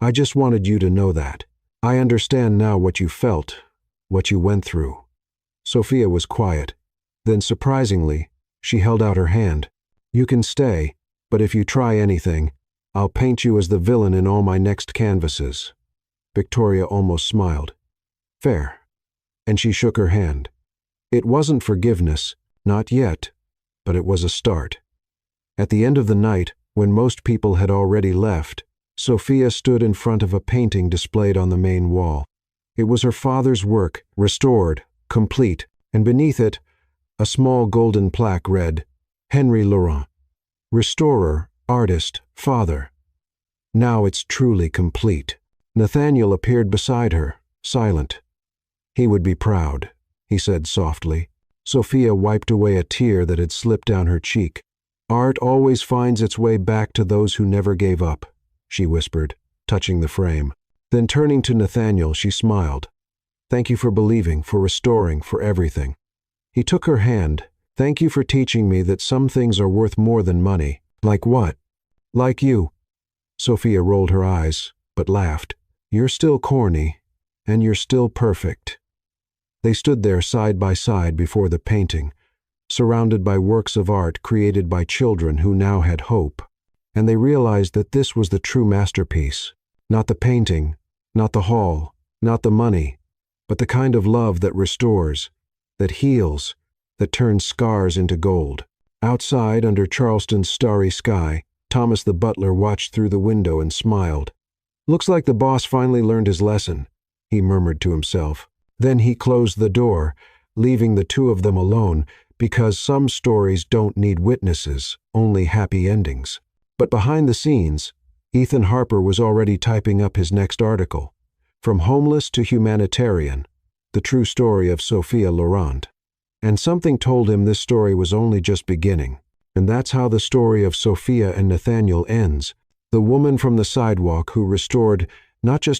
Speaker 1: "I just wanted you to know that. I understand now what you felt, what you went through." Sophia was quiet. Then, surprisingly, she held out her hand. "You can stay, but if you try anything, I'll paint you as the villain in all my next canvases." Victoria almost smiled. "Fair." And she shook her hand. It wasn't forgiveness, not yet, but it was a start. At the end of the night, when most people had already left, Sophia stood in front of a painting displayed on the main wall. It was her father's work, restored, complete, and beneath it, a small golden plaque read, "Henry Laurent, restorer, artist, father." Now it's truly complete. Nathaniel appeared beside her, silent. "He would be proud," he said softly. Sophia wiped away a tear that had slipped down her cheek. "Art always finds its way back to those who never gave up," she whispered, touching the frame. Then turning to Nathaniel, she smiled. "Thank you for believing, for restoring, for everything." He took her hand. "Thank you for teaching me that some things are worth more than money." "Like what?" "Like you." Sophia rolled her eyes, but laughed. "You're still corny, and you're still perfect." They stood there side by side before the painting, surrounded by works of art created by children who now had hope. And they realized that this was the true masterpiece. Not the painting, not the hall, not the money, but the kind of love that restores, that heals, that turns scars into gold. Outside, under Charleston's starry sky, Thomas the butler watched through the window and smiled. "Looks like the boss finally learned his lesson," he murmured to himself. Then he closed the door, leaving the two of them alone, because some stories don't need witnesses, only happy endings. But behind the scenes, Ethan Harper was already typing up his next article, "From Homeless to Humanitarian, the True Story of Sophia Laurent." And something told him this story was only just beginning. And that's how the story of Sophia and Nathaniel ends. The woman from the sidewalk who restored not just